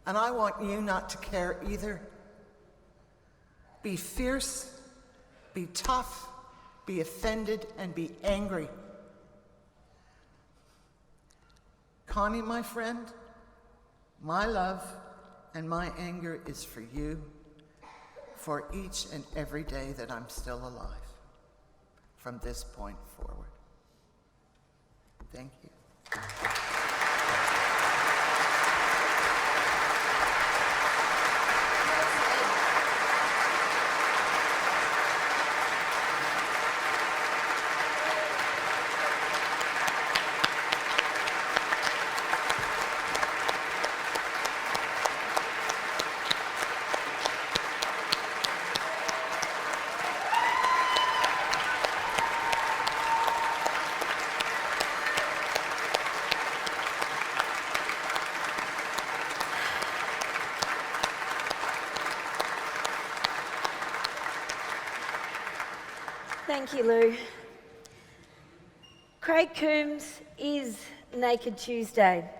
And I want you not to care either. Be fierce, be tough, be offended, and be angry. Connie, my friend, my love and my anger is for you, for each and every day that I'm still alive, from this point forward. Thank you. Thank you, Lou. Craig Coombs is Naked Tuesday,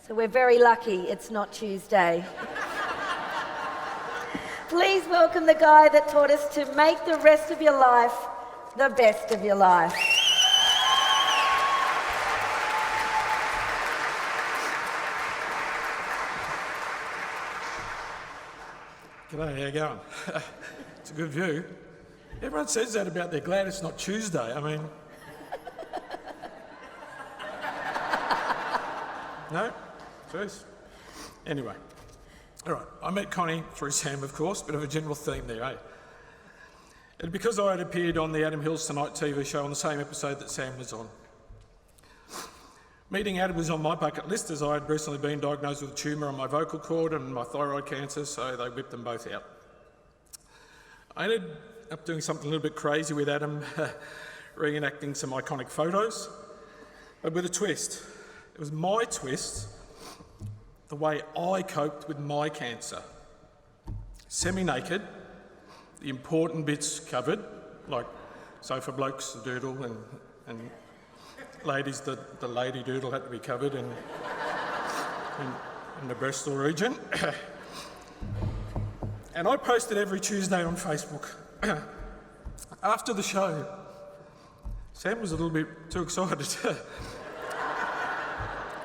so we're very lucky it's not Tuesday. Please welcome the guy that taught us to make the rest of your life the best of your life. G'day, how you going? It's a good view. Everyone says that about they're glad it's not Tuesday. I mean... No? Jeez. Anyway. All right, I met Connie through Sam, of course, bit of a general theme there, eh? And because I had appeared on the Adam Hills Tonight TV show on the same episode that Sam was on. Meeting Adam was on my bucket list as I had recently been diagnosed with a tumour on my vocal cord and my thyroid cancer, so they whipped them both out. I ended up doing something a little bit crazy with Adam, reenacting some iconic photos, but with a twist. It was my twist, the way I coped with my cancer. Semi-naked, the important bits covered, like sofa blokes, the doodle, and ladies, the lady doodle had to be covered, and in the Bristol region. And I posted every Tuesday on Facebook. After the show, Sam was a little bit too excited.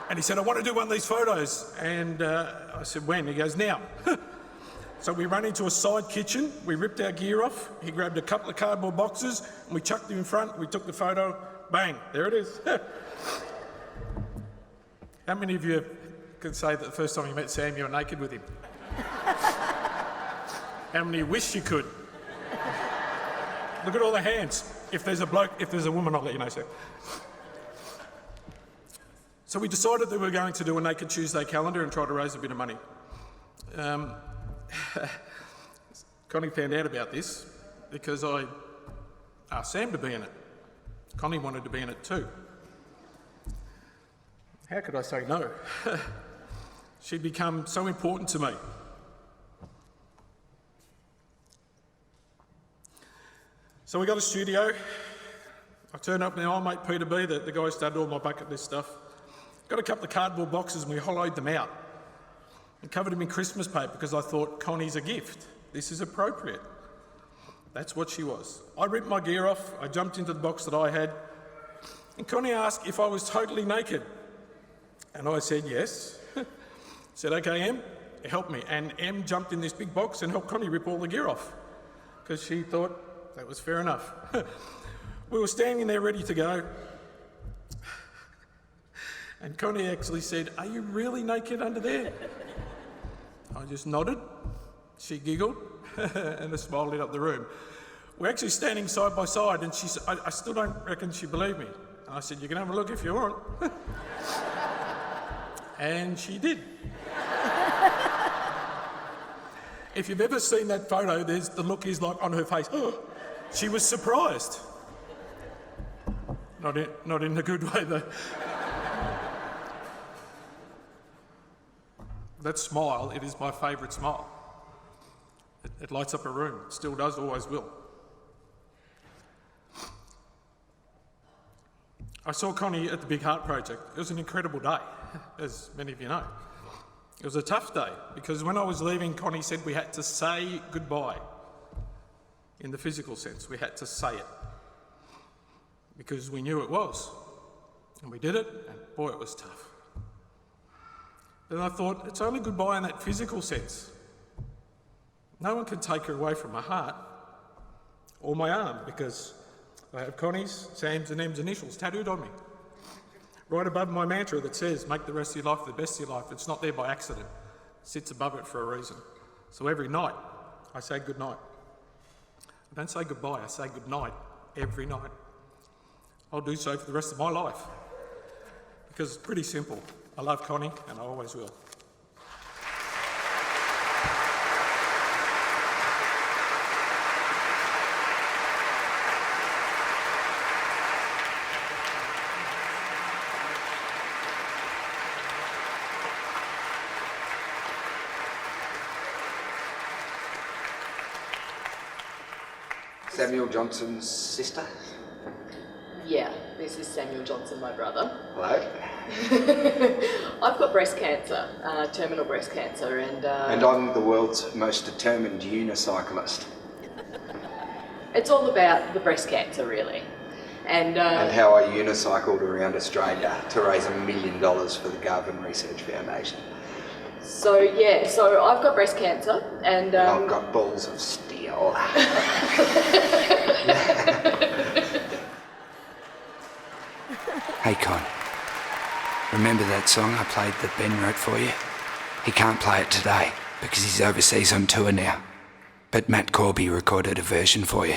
And he said, I want to do one of these photos. And I said, when? He goes, now. So we ran into a side kitchen, we ripped our gear off, he grabbed a couple of cardboard boxes, and we chucked them in front, we took the photo, bang, there it is. How many of you can say that the first time you met Sam, you were naked with him? How many wish you could? Look at all the hands. If there's a bloke, if there's a woman, I'll let you know, Sam. So we decided that we were going to do a Naked Tuesday calendar and try to raise a bit of money. Connie found out about this because I asked Sam to be in it. Connie wanted to be in it too. How could I say no? She'd become so important to me. So we got a studio. I turned up now, mate Peter B, the guy who started all my bucket list stuff. Got a couple of cardboard boxes and we hollowed them out and covered them in Christmas paper because I thought, Connie's a gift. This is appropriate. That's what she was. I ripped my gear off, I jumped into the box that I had, and Connie asked if I was totally naked. And I said yes. Said, okay, Em, help me. And Em jumped in this big box and helped Connie rip all the gear off because she thought that was fair enough. We were standing there ready to go. And Connie actually said, are you really naked under there? I just nodded, she giggled, and a smile lit up the room. We're actually standing side by side, and she said, I still don't reckon she believed me. And I said, you can have a look if you want. And she did. If you've ever seen that photo, the look is like on her face. She was surprised. Not in a good way, though. That smile, it is my favourite smile. It lights up a room. It still does, always will. I saw Connie at the Big Heart Project. It was an incredible day, as many of you know. It was a tough day because when I was leaving, Connie said we had to say goodbye. In the physical sense, we had to say it. Because we knew it was. And we did it, and boy, it was tough. Then I thought, it's only goodbye in that physical sense. No one can take her away from my heart or my arm because I have Connie's, Sam's and Em's initials tattooed on me. Right above my mantra that says, make the rest of your life the best of your life. It's not there by accident. It sits above it for a reason. So every night, I say good night. I don't say goodbye, I say good night every night. I'll do so for the rest of my life. Because it's pretty simple. I love Connie, and I always will. Samuel Johnson's sister? Yeah, this is Samuel Johnson, my brother. Hello. I've got breast cancer, terminal breast cancer, and I'm the world's most determined unicyclist. It's all about the breast cancer, really. And how I unicycled around Australia to raise $1 million for the Garvan Research Foundation. So I've got breast cancer, and I've got balls of steel. Hey Con, remember that song I played that Ben wrote for you? He can't play it today because he's overseas on tour now. But Matt Corby recorded a version for you.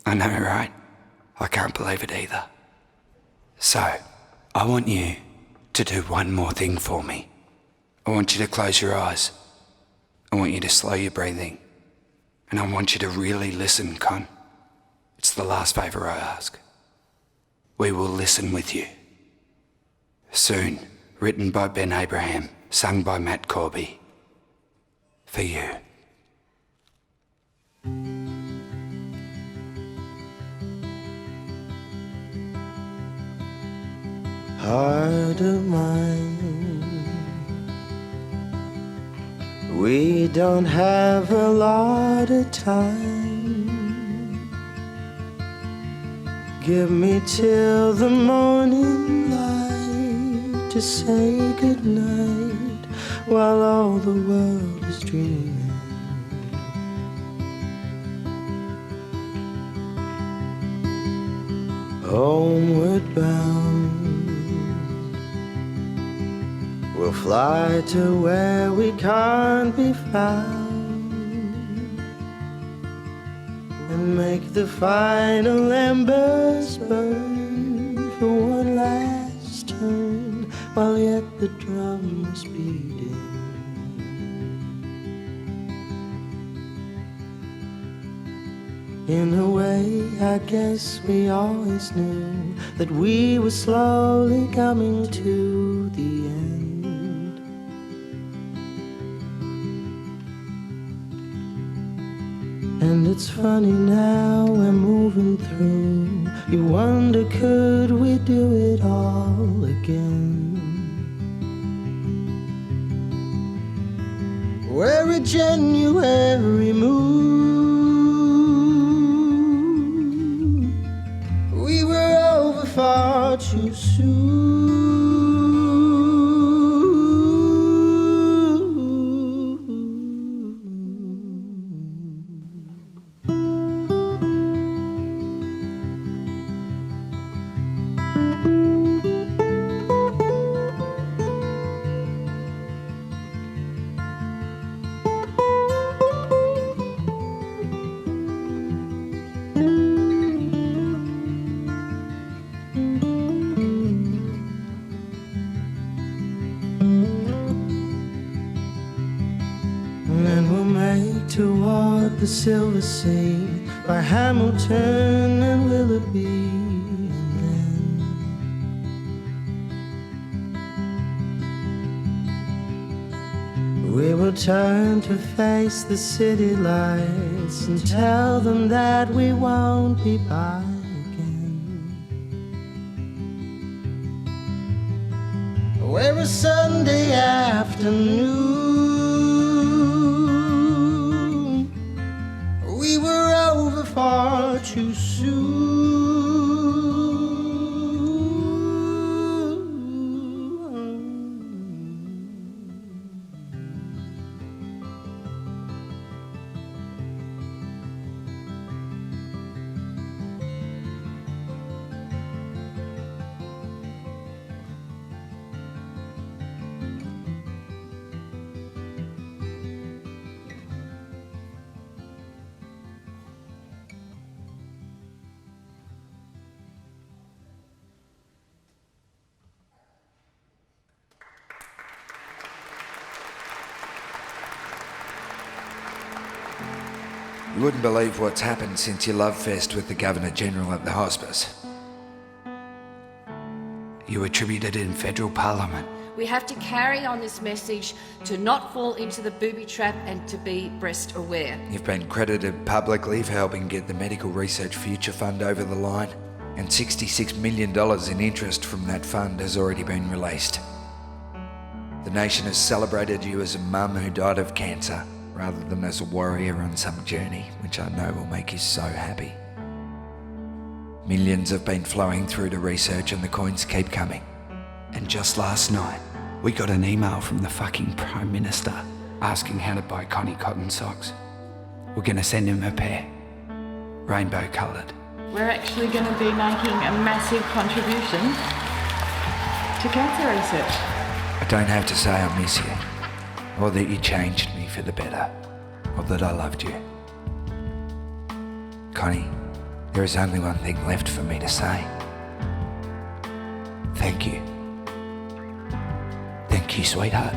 I know, right? I can't believe it either. So, I want you to do one more thing for me. I want you to close your eyes. I want you to slow your breathing. And I want you to really listen, Con. It's the last favour I ask. We will listen with you. Soon, written by Ben Abraham, sung by Matt Corby. For you. Heart of mine, We don't have a lot of time. Give me till the morning light to say goodnight while all the world is dreaming. Homeward bound, we'll fly to where we can't be found and make the final embers burn for one last turn while yet the drum is beating. In a way, I guess we always knew that we were slowly coming to the end. And it's funny now we're moving through. You wonder, could we do it all again? We're a January moon. We were over far too soon. Toward the Silver Sea by Hamilton and Willoughby, and then we will turn to face the city lights and tell them that we won't be by again. We're a Sunday afternoon. We were over far too soon. You wouldn't believe what's happened since your love fest with the Governor-General at the hospice. You attributed it in federal parliament. We have to carry on this message to not fall into the booby trap and to be breast aware. You've been credited publicly for helping get the Medical Research Future Fund over the line, and $66 million in interest from that fund has already been released. The nation has celebrated you as a mum who died of cancer, rather than as a warrior on some journey, which I know will make you so happy. Millions have been flowing through to research and the coins keep coming. And just last night, we got an email from the fucking Prime Minister asking how to buy Connie cotton socks. We're gonna send him a pair, rainbow coloured. We're actually gonna be making a massive contribution to cancer research. I don't have to say I miss you, or that you changed me for the better, or that I loved you. Connie, there is only one thing left for me to say. Thank you. Thank you, sweetheart.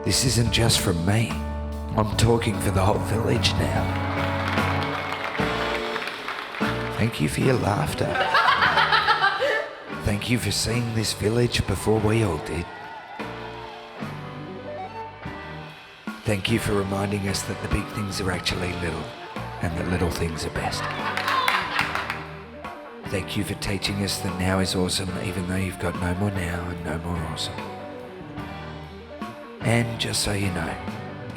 This isn't just from me. I'm talking for the whole village now. Thank you for your laughter. Thank you for seeing this village before we all did. Thank you for reminding us that the big things are actually little, and that little things are best. Thank you for teaching us that now is awesome, even though you've got no more now and no more awesome. And just so you know,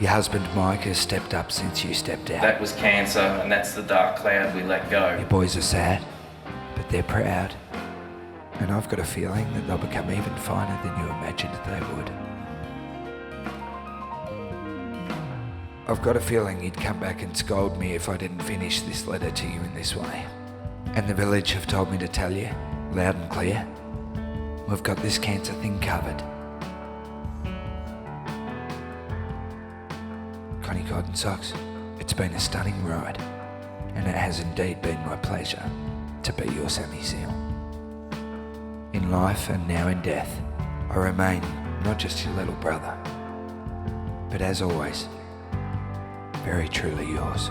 your husband Mike has stepped up since you stepped out. That was cancer, and that's the dark cloud we let go. Your boys are sad, but they're proud. And I've got a feeling that they'll become even finer than you imagined they would. I've got a feeling you'd come back and scold me if I didn't finish this letter to you in this way. And the village have told me to tell you, loud and clear, we've got this cancer thing covered. Connie Cotton Socks, it's been a stunning ride, and it has indeed been my pleasure to be your Sammy Seal. In life and now in death, I remain not just your little brother, but as always, very truly yours.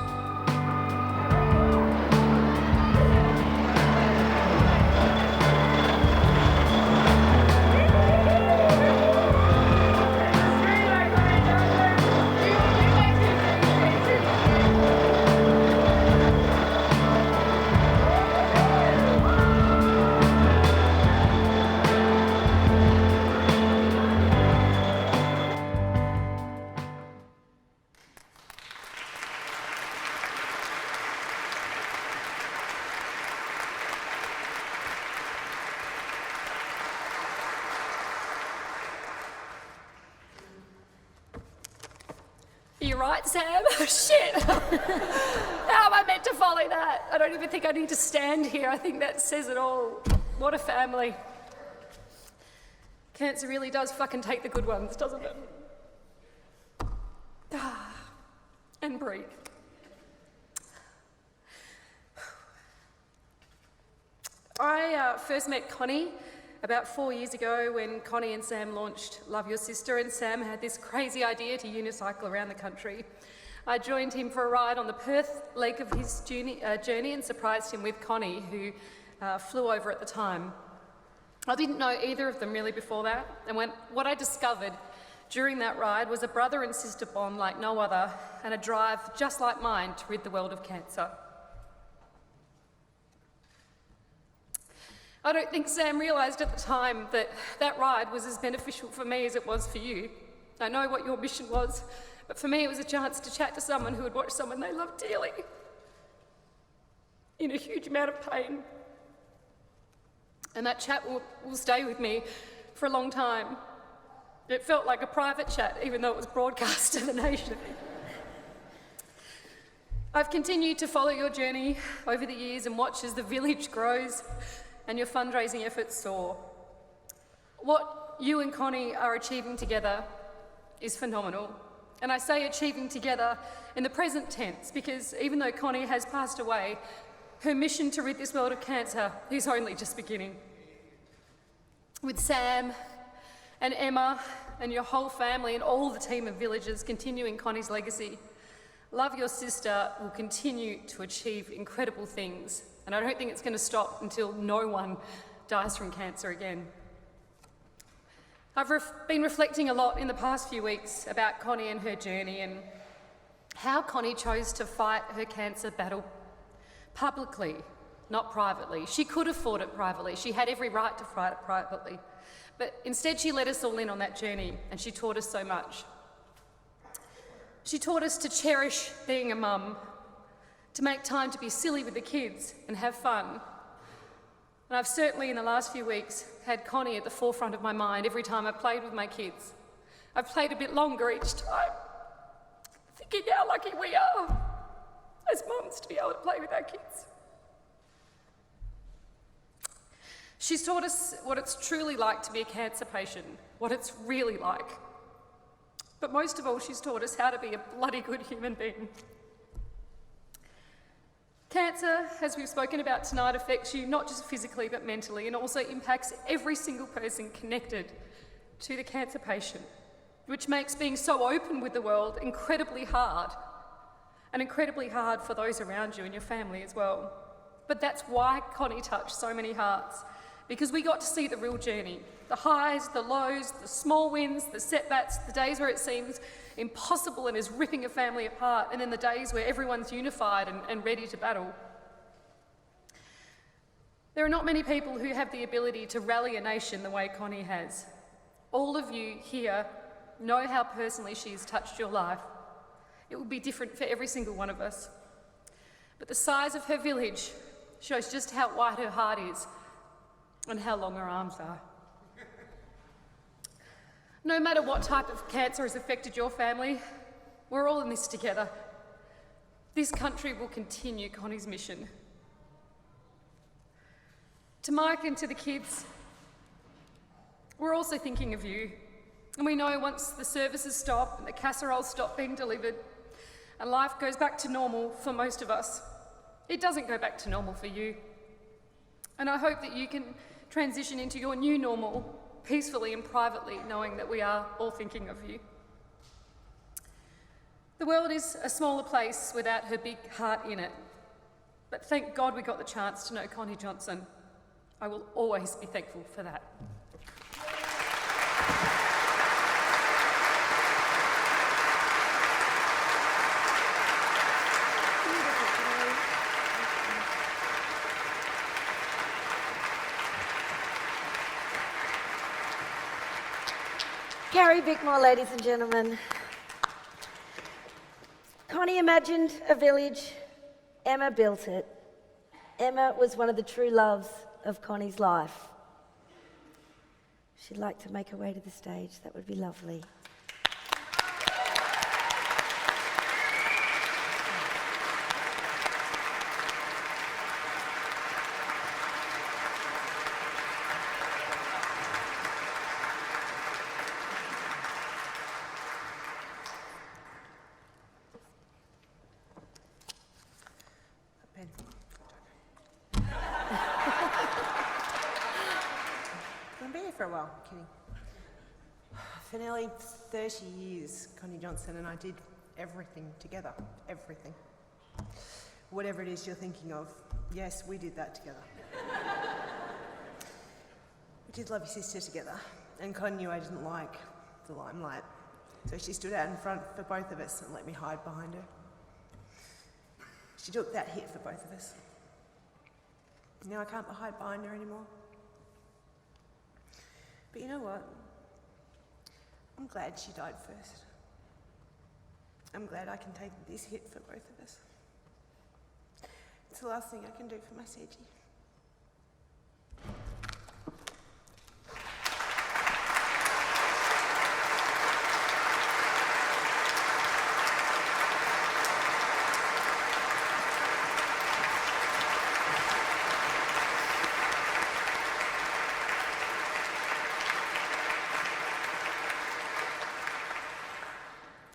You're right, Sam. Shit. How am I meant to follow that? I don't even think I need to stand here. I think that says it all. What a family. Cancer really does fucking take the good ones, doesn't it? And breathe. I first met Connie about 4 years ago when Connie and Sam launched Love Your Sister, and Sam had this crazy idea to unicycle around the country. I joined him for a ride on the Perth leg of his journey and surprised him with Connie, who flew over at the time. I didn't know either of them really before that, and what I discovered during that ride was a brother and sister bond like no other, and a drive just like mine to rid the world of cancer. I don't think Sam realised at the time that that ride was as beneficial for me as it was for you. I know what your mission was, but for me it was a chance to chat to someone who had watched someone they loved dearly in a huge amount of pain. And that chat will stay with me for a long time. It felt like a private chat, even though it was broadcast to the nation. I've continued to follow your journey over the years and watch as the village grows and your fundraising efforts soar. What you and Connie are achieving together is phenomenal. And I say achieving together in the present tense because even though Connie has passed away, her mission to rid this world of cancer is only just beginning. With Sam and Emma and your whole family and all the team of villagers continuing Connie's legacy, Love Your Sister will continue to achieve incredible things. And I don't think it's going to stop until no one dies from cancer again. I've been reflecting a lot in the past few weeks about Connie and her journey and how Connie chose to fight her cancer battle publicly, not privately. She could have fought it privately. She had every right to fight it privately. But instead she let us all in on that journey and she taught us so much. She taught us to cherish being a mum, to make time to be silly with the kids and have fun. And I've certainly in the last few weeks had Connie at the forefront of my mind every time I've played with my kids. I've played a bit longer each time, thinking how lucky we are as mums to be able to play with our kids. She's taught us what it's truly like to be a cancer patient, what it's really like. But most of all, she's taught us how to be a bloody good human being. Cancer, as we've spoken about tonight, affects you not just physically but mentally and also impacts every single person connected to the cancer patient, which makes being so open with the world incredibly hard and incredibly hard for those around you and your family as well. But that's why Connie touched so many hearts, because we got to see the real journey, the highs, the lows, the small wins, the setbacks, the days where it seems impossible and is ripping a family apart, and then the days where everyone's unified and ready to battle. There are not many people who have the ability to rally a nation the way Connie has. All of you here know how personally she has touched your life. It will be different for every single one of us. But the size of her village shows just how wide her heart is and how long her arms are. No matter what type of cancer has affected your family, we're all in this together. This country will continue Connie's mission. To Mike and to the kids, we're also thinking of you. And we know once the services stop and the casseroles stop being delivered and life goes back to normal for most of us, it doesn't go back to normal for you. And I hope that you can transition into your new normal peacefully and privately, knowing that we are all thinking of you. The world is a smaller place without her big heart in it. But thank God we got the chance to know Connie Johnson. I will always be thankful for that. Gary Bickmore, ladies and gentlemen. Connie imagined a village, Emma built it. Emma was one of the true loves of Connie's life. She'd like to make her way to the stage, that would be lovely. For a while, kidding. For nearly 30 years, Connie Johnson and I did everything together, everything. Whatever it is you're thinking of, yes, we did that together. We did Love Your Sister together, and Connie knew I didn't like the limelight, so she stood out in front for both of us and let me hide behind her. She took that hit for both of us. Now I can't hide behind her anymore. But you know what? I'm glad she died first. I'm glad I can take this hit for both of us. It's the last thing I can do for my CG.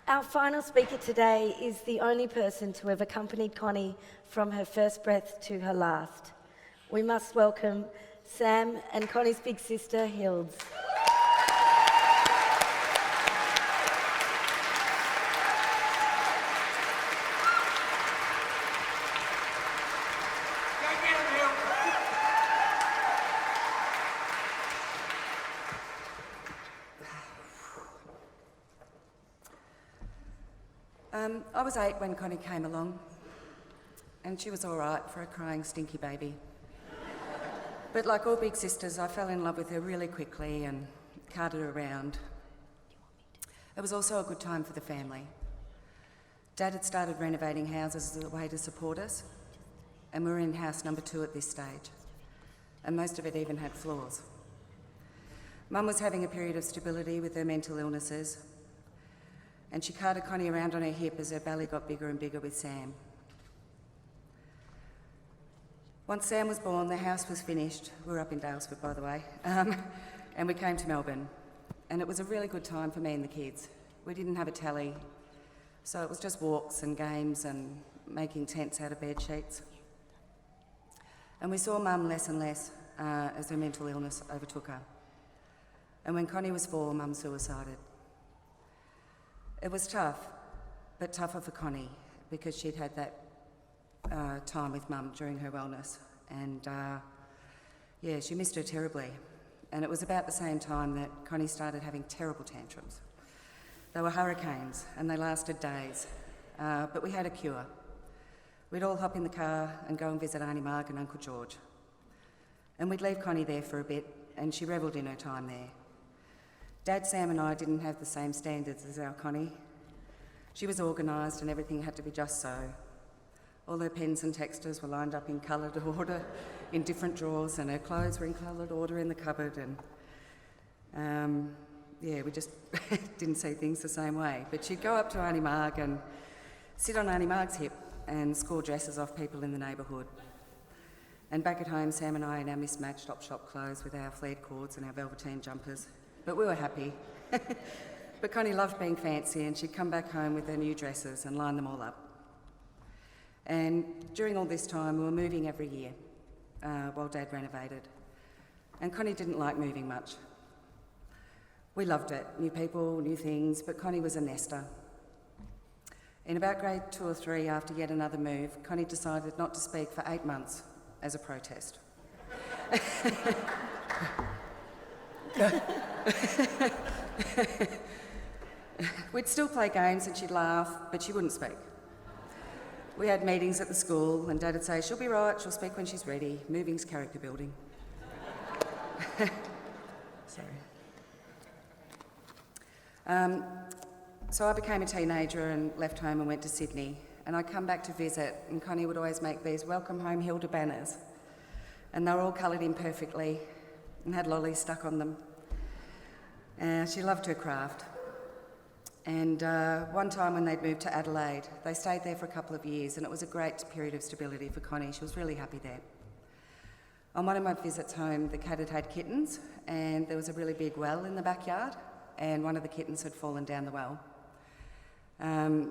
Our final speaker today is the only person to have accompanied Connie from her first breath to her last. We must welcome Sam and Connie's big sister, Hildes. I was 8 when Connie came along, and she was all right for a crying, stinky baby. But like all big sisters, I fell in love with her really quickly and carted her around. It was also a good time for the family. Dad had started renovating houses as a way to support us, and we were in house number 2 at this stage, and most of it even had floors. Mum was having a period of stability with her mental illnesses, and she carted Connie around on her hip as her belly got bigger and bigger with Sam. Once Sam was born, the house was finished. We were up in Dalesford, by the way, and we came to Melbourne. And it was a really good time for me and the kids. We didn't have a telly, so it was just walks and games and making tents out of bed sheets. And we saw Mum less and less as her mental illness overtook her. And when Connie was 4, Mum suicided. It was tough, but tougher for Connie because she'd had that time with Mum during her wellness, and she missed her terribly. And it was about the same time that Connie started having terrible tantrums. They were hurricanes and they lasted days, but we had a cure. We'd all hop in the car and go and visit Auntie Marg and Uncle George. And we'd leave Connie there for a bit, and she revelled in her time there. Dad, Sam and I didn't have the same standards as our Connie. She was organised and everything had to be just so. All her pens and texters were lined up in coloured order in different drawers, and her clothes were in coloured order in the cupboard, and we just didn't see things the same way. But she'd go up to Auntie Marg and sit on Auntie Marg's hip and score dresses off people in the neighbourhood. And back at home, Sam and I in our mismatched op-shop clothes with our flared cords and our velveteen jumpers. But we were happy. But Connie loved being fancy, and she'd come back home with her new dresses and line them all up. And during all this time, we were moving every year while Dad renovated. And Connie didn't like moving much. We loved it, new people, new things, but Connie was a nester. In about grade 2 or 3, after yet another move, Connie decided not to speak for 8 months as a protest. We'd still play games and she'd laugh, but she wouldn't speak. We had meetings at the school and Dad would say, she'll be right, she'll speak when she's ready. Moving's character building. Sorry. So I became a teenager and left home and went to Sydney. And I'd come back to visit, and Connie would always make these Welcome Home Hilda banners. And they were all coloured in perfectly and had lollies stuck on them. She loved her craft. And one time when they'd moved to Adelaide, they stayed there for a couple of years, and it was a great period of stability for Connie. She was really happy there. On one of my visits home, the cat had kittens, and there was a really big well in the backyard, and one of the kittens had fallen down the well.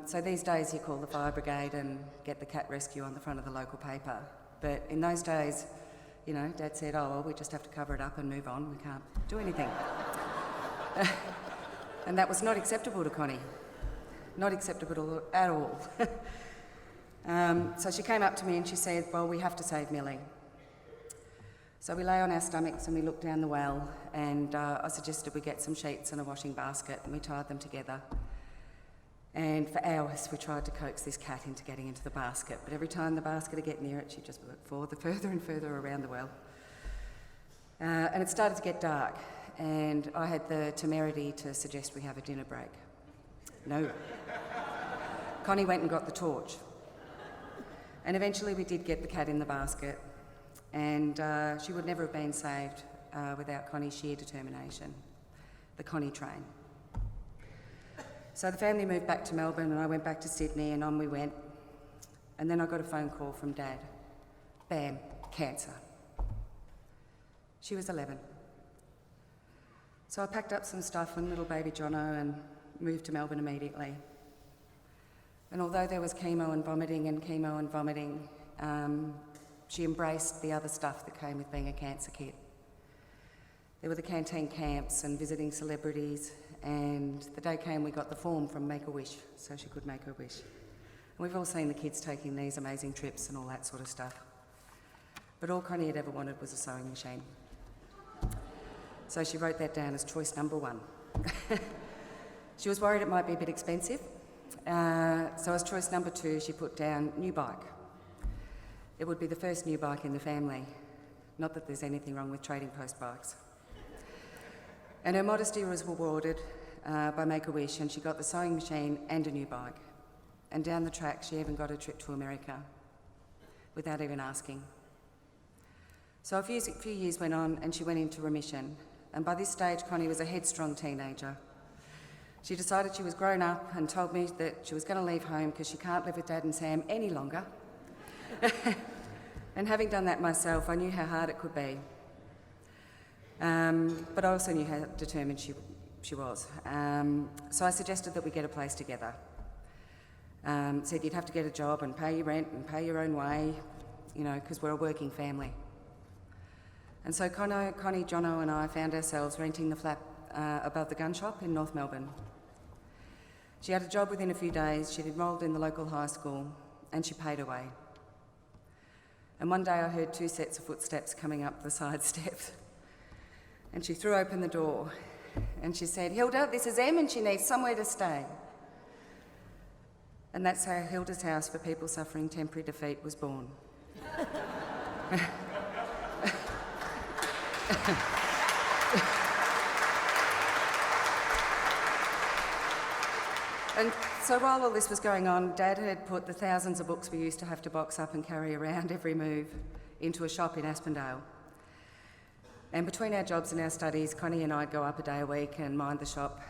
So these days you call the fire brigade and get the cat rescue on the front of the local paper. But in those days, you know, Dad said, oh, well, we just have to cover it up and move on. We can't do anything. And that was not acceptable to Connie. Not acceptable at all. So she came up to me and she said, well, we have to save Millie. So we lay on our stomachs and we looked down the well, and I suggested we get some sheets and a washing basket, and we tied them together. And for hours we tried to coax this cat into getting into the basket, but every time the basket would get near it, she'd just work further and further around the well. And it started to get dark, and I had the temerity to suggest we have a dinner break. No. Connie went and got the torch. And eventually we did get the cat in the basket, and she would never have been saved without Connie's sheer determination. The Connie Train. So the family moved back to Melbourne, and I went back to Sydney, and on we went. And then I got a phone call from Dad. Bam, cancer. She was 11. So I packed up some stuff and little baby Jono and moved to Melbourne immediately. And although there was chemo and vomiting, she embraced the other stuff that came with being a cancer kid. There were the canteen camps and visiting celebrities, and the day came we got the form from Make-A-Wish, so she could make her wish. And we've all seen the kids taking these amazing trips and all that sort of stuff. But all Connie had ever wanted was a sewing machine. So she wrote that down as choice number 1. She was worried it might be a bit expensive, so as choice number 2 she put down new bike. It would be the first new bike in the family. Not that there's anything wrong with trading post bikes. And her modesty was rewarded by Make-A-Wish, and she got the sewing machine and a new bike. And down the track, she even got a trip to America without even asking. So a few years went on, and she went into remission. And by this stage, Connie was a headstrong teenager. She decided she was grown up and told me that she was going to leave home because she can't live with Dad and Sam any longer. And having done that myself, I knew how hard it could be. But I also knew how determined she was. So I suggested that we get a place together. Said you'd have to get a job and pay your rent and pay your own way, you know, because we're a working family. And so Connie, Jono and I found ourselves renting the flat above the gun shop in North Melbourne. She had a job within a few days, she'd enrolled in the local high school, and she paid her way. And one day I heard 2 sets of footsteps coming up the side steps. And she threw open the door and she said, Hilda, this is Em and she needs somewhere to stay. And that's how Hilda's House for People Suffering Temporary Defeat was born. And so while all this was going on, Dad had put the thousands of books we used to have to box up and carry around every move into a shop in Aspendale. And between our jobs and our studies, Connie and I'd go up a day a week and mind the shop,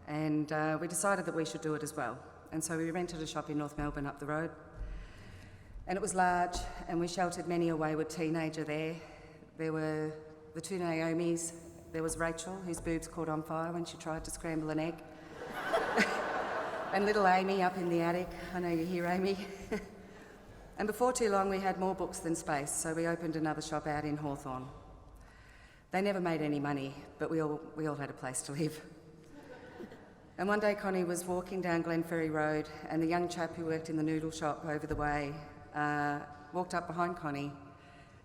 and we decided that we should do it as well. And so we rented a shop in North Melbourne up the road. And it was large, and we sheltered many a wayward teenager there. There were the two Naomis. There was Rachel, whose boobs caught on fire when she tried to scramble an egg. And little Amy up in the attic. I know you're here, Amy. And before too long, we had more books than space, so we opened another shop out in Hawthorn. They never made any money, but we all had a place to live. And one day Connie was walking down Glenferrie Road, and the young chap who worked in the noodle shop over the way walked up behind Connie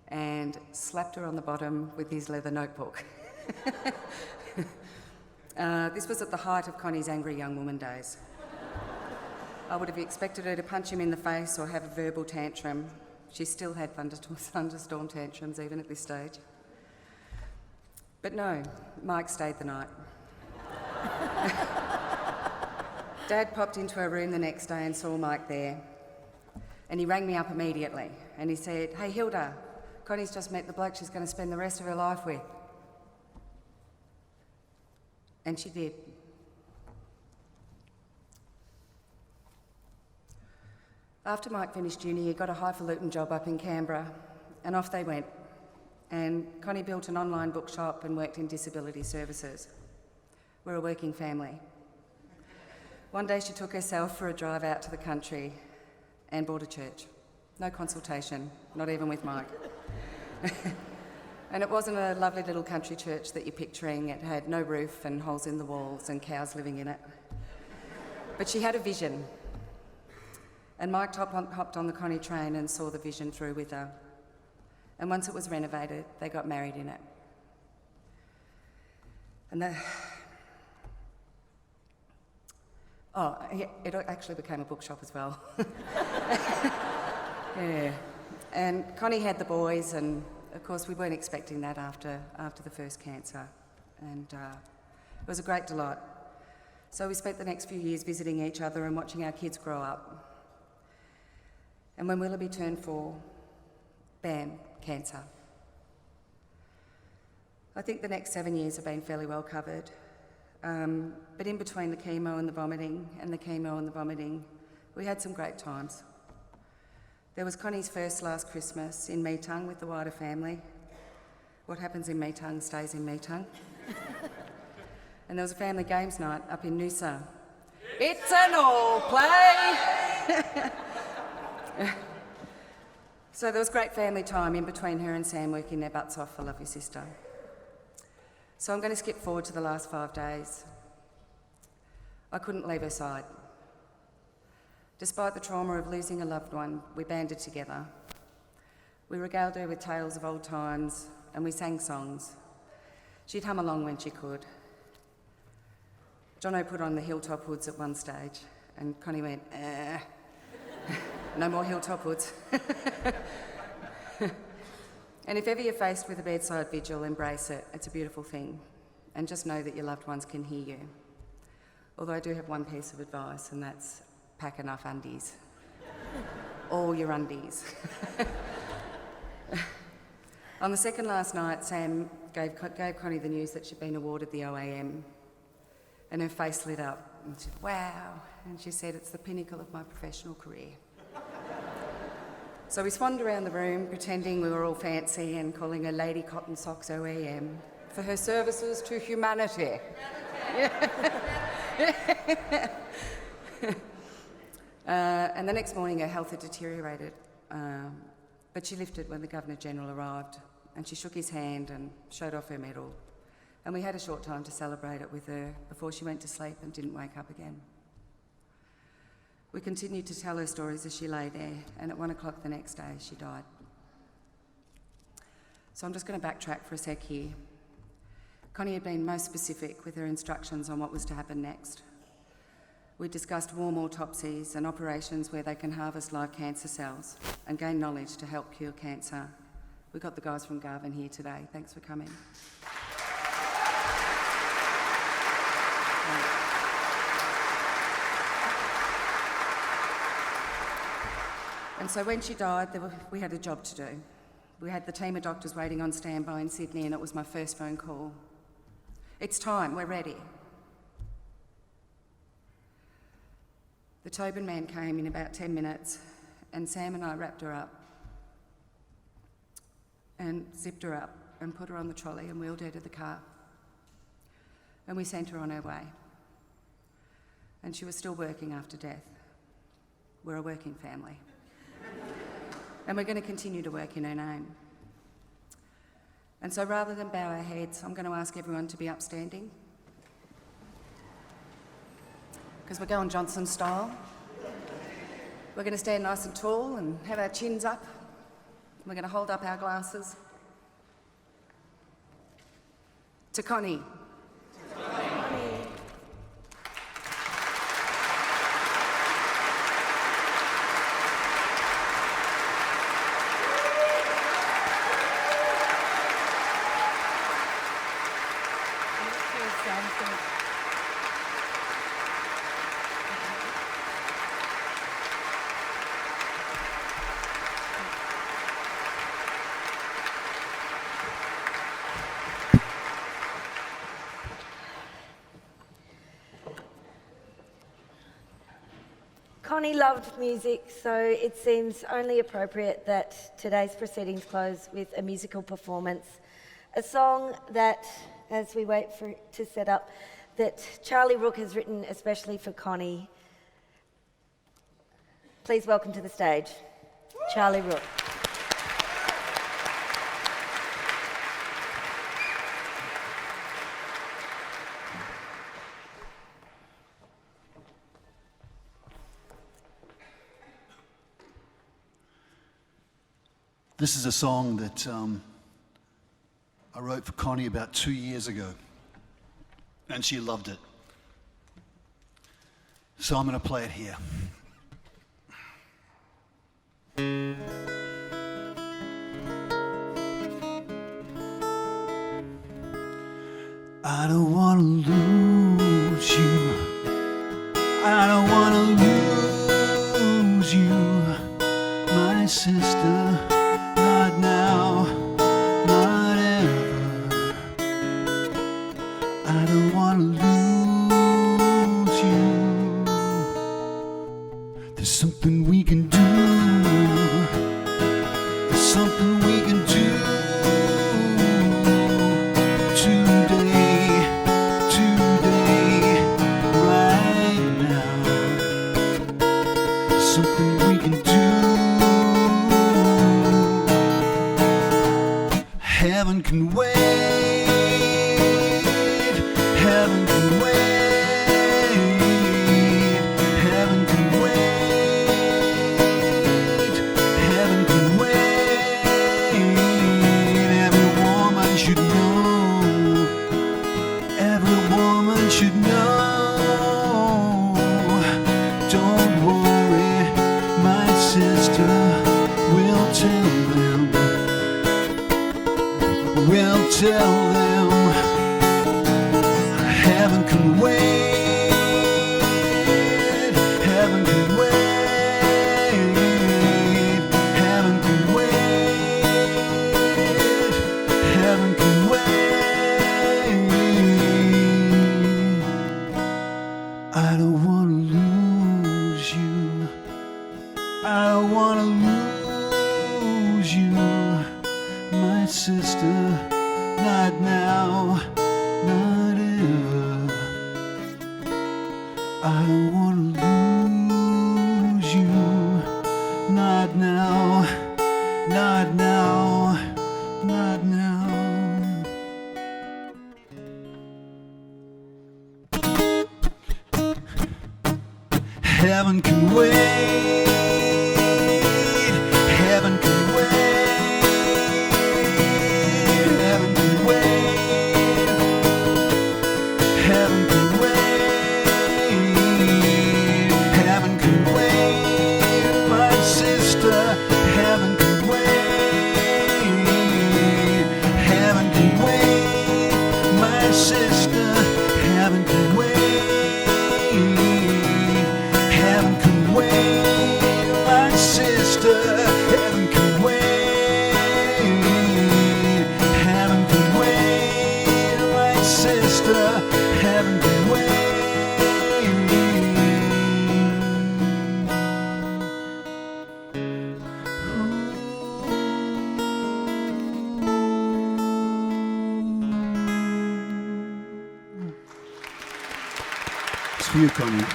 and slapped her on the bottom with his leather notebook. This was at the height of Connie's angry young woman days. I would have expected her to punch him in the face or have a verbal tantrum. She still had thunderstorm tantrums even at this stage. But no, Mike stayed the night. Dad popped into her room the next day and saw Mike there. And he rang me up immediately and he said, "Hey Hilda, Connie's just met the bloke she's going to spend the rest of her life with." And she did. After Mike finished uni, he got a highfalutin job up in Canberra, and off they went. And Connie built an online bookshop and worked in disability services. We're a working family. One day she took herself for a drive out to the country and bought a church. No consultation, not even with Mike. And it wasn't a lovely little country church that you're picturing. It had no roof and holes in the walls and cows living in it. But she had a vision. And Mike hopped on the Connie Train and saw the vision through with her. And once it was renovated, they got married in it. And it actually became a bookshop as well. Yeah. And Connie had the boys, and of course we weren't expecting that after the first cancer. And it was a great delight. So we spent the next few years visiting each other and watching our kids grow up. And when Willoughby turned 4, bam, cancer. I think the next 7 years have been fairly well covered. But in between the chemo and the vomiting, we had some great times. There was Connie's first last Christmas in Meetung with the wider family. What happens in Meetung stays in Meetung. And there was a family games night up in Noosa. It's an all play! So there was great family time in between her and Sam working their butts off for Love Your Sister. So I'm going to skip forward to the last 5 days. I couldn't leave her side. Despite the trauma of losing a loved one, we banded together. We regaled her with tales of old times and we sang songs. She'd hum along when she could. Jono put on the Hilltop Hoods at one stage and Connie went, no more Hilltop Hoods. And if ever you're faced with a bedside vigil, embrace it. It's a beautiful thing. And just know that your loved ones can hear you. Although I do have one piece of advice, and that's pack enough undies. All your undies. On the second last night, Sam gave Connie the news that she'd been awarded the OAM. And her face lit up. And she said, "Wow." And she said, "It's the pinnacle of my professional career." So we swanned around the room, pretending we were all fancy and calling her Lady Cotton Socks OAM for her services to humanity. And the next morning her health had deteriorated, but she lifted when the Governor-General arrived, and she shook his hand and showed off her medal. And we had a short time to celebrate it with her before she went to sleep and didn't wake up again. We continued to tell her stories as she lay there, and at 1 o'clock the next day, she died. So I'm just going to backtrack for a sec here. Connie had been most specific with her instructions on what was to happen next. We discussed warm autopsies and operations where they can harvest live cancer cells and gain knowledge to help cure cancer. We've got the guys from Garvin here today. Thanks for coming. And so when she died, we had a job to do. We had the team of doctors waiting on standby in Sydney, and it was my first phone call. It's time, we're ready. The Tobin man came in about 10 minutes, and Sam and I wrapped her up and zipped her up and put her on the trolley and wheeled her to the car. And we sent her on her way. And she was still working after death. We're a working family. And we're going to continue to work in her name. And so rather than bow our heads, I'm going to ask everyone to be upstanding. Because we're going Johnson style. We're going to stand nice and tall and have our chins up. We're going to hold up our glasses. To Connie. Connie loved music, so it seems only appropriate that today's proceedings close with a musical performance. A song that, as we wait for it to set up, that Charlie Rook has written especially for Connie. Please welcome to the stage, Charlie Rook. This is a song that I wrote for Connie about 2 years ago, and she loved it. So I'm going to play it here. I don't want to lose you. I don't want to lose you, my sister. Not now, not ever. I don't want to lose you. There's something we can do. There's something we can do today, right now. There's something we can do. Heaven can wait, heaven can wait, heaven can wait, heaven can wait. Every woman should know, every woman should know. Don't worry, my sister, we'll tell them. We'll tell them heaven can wait, heaven can wait, heaven can wait, heaven can wait. I don't want to lose you. I don't want to lose you, my sister. Not now, not ever. I don't want to lose you. Not now, not now, not now. Heaven can wait. Heaven can wait. Sister to you, Connie.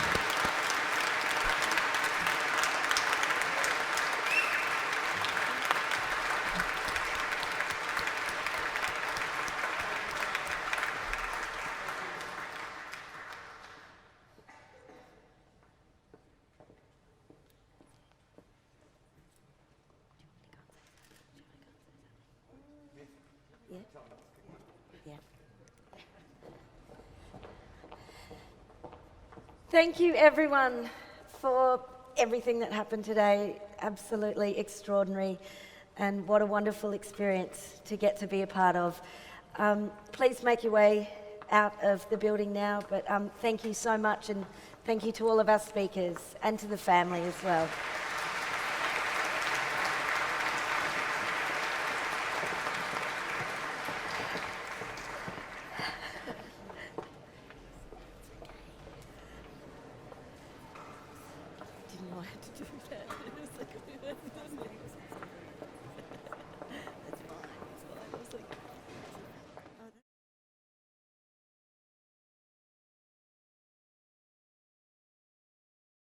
Thank you, everyone, for everything that happened today. Absolutely extraordinary, and what a wonderful experience to get to be a part of. Please make your way out of the building now, but thank you so much, and thank you to all of our speakers and to the family as well. Didn't know I had to do that. That's fine. I was like,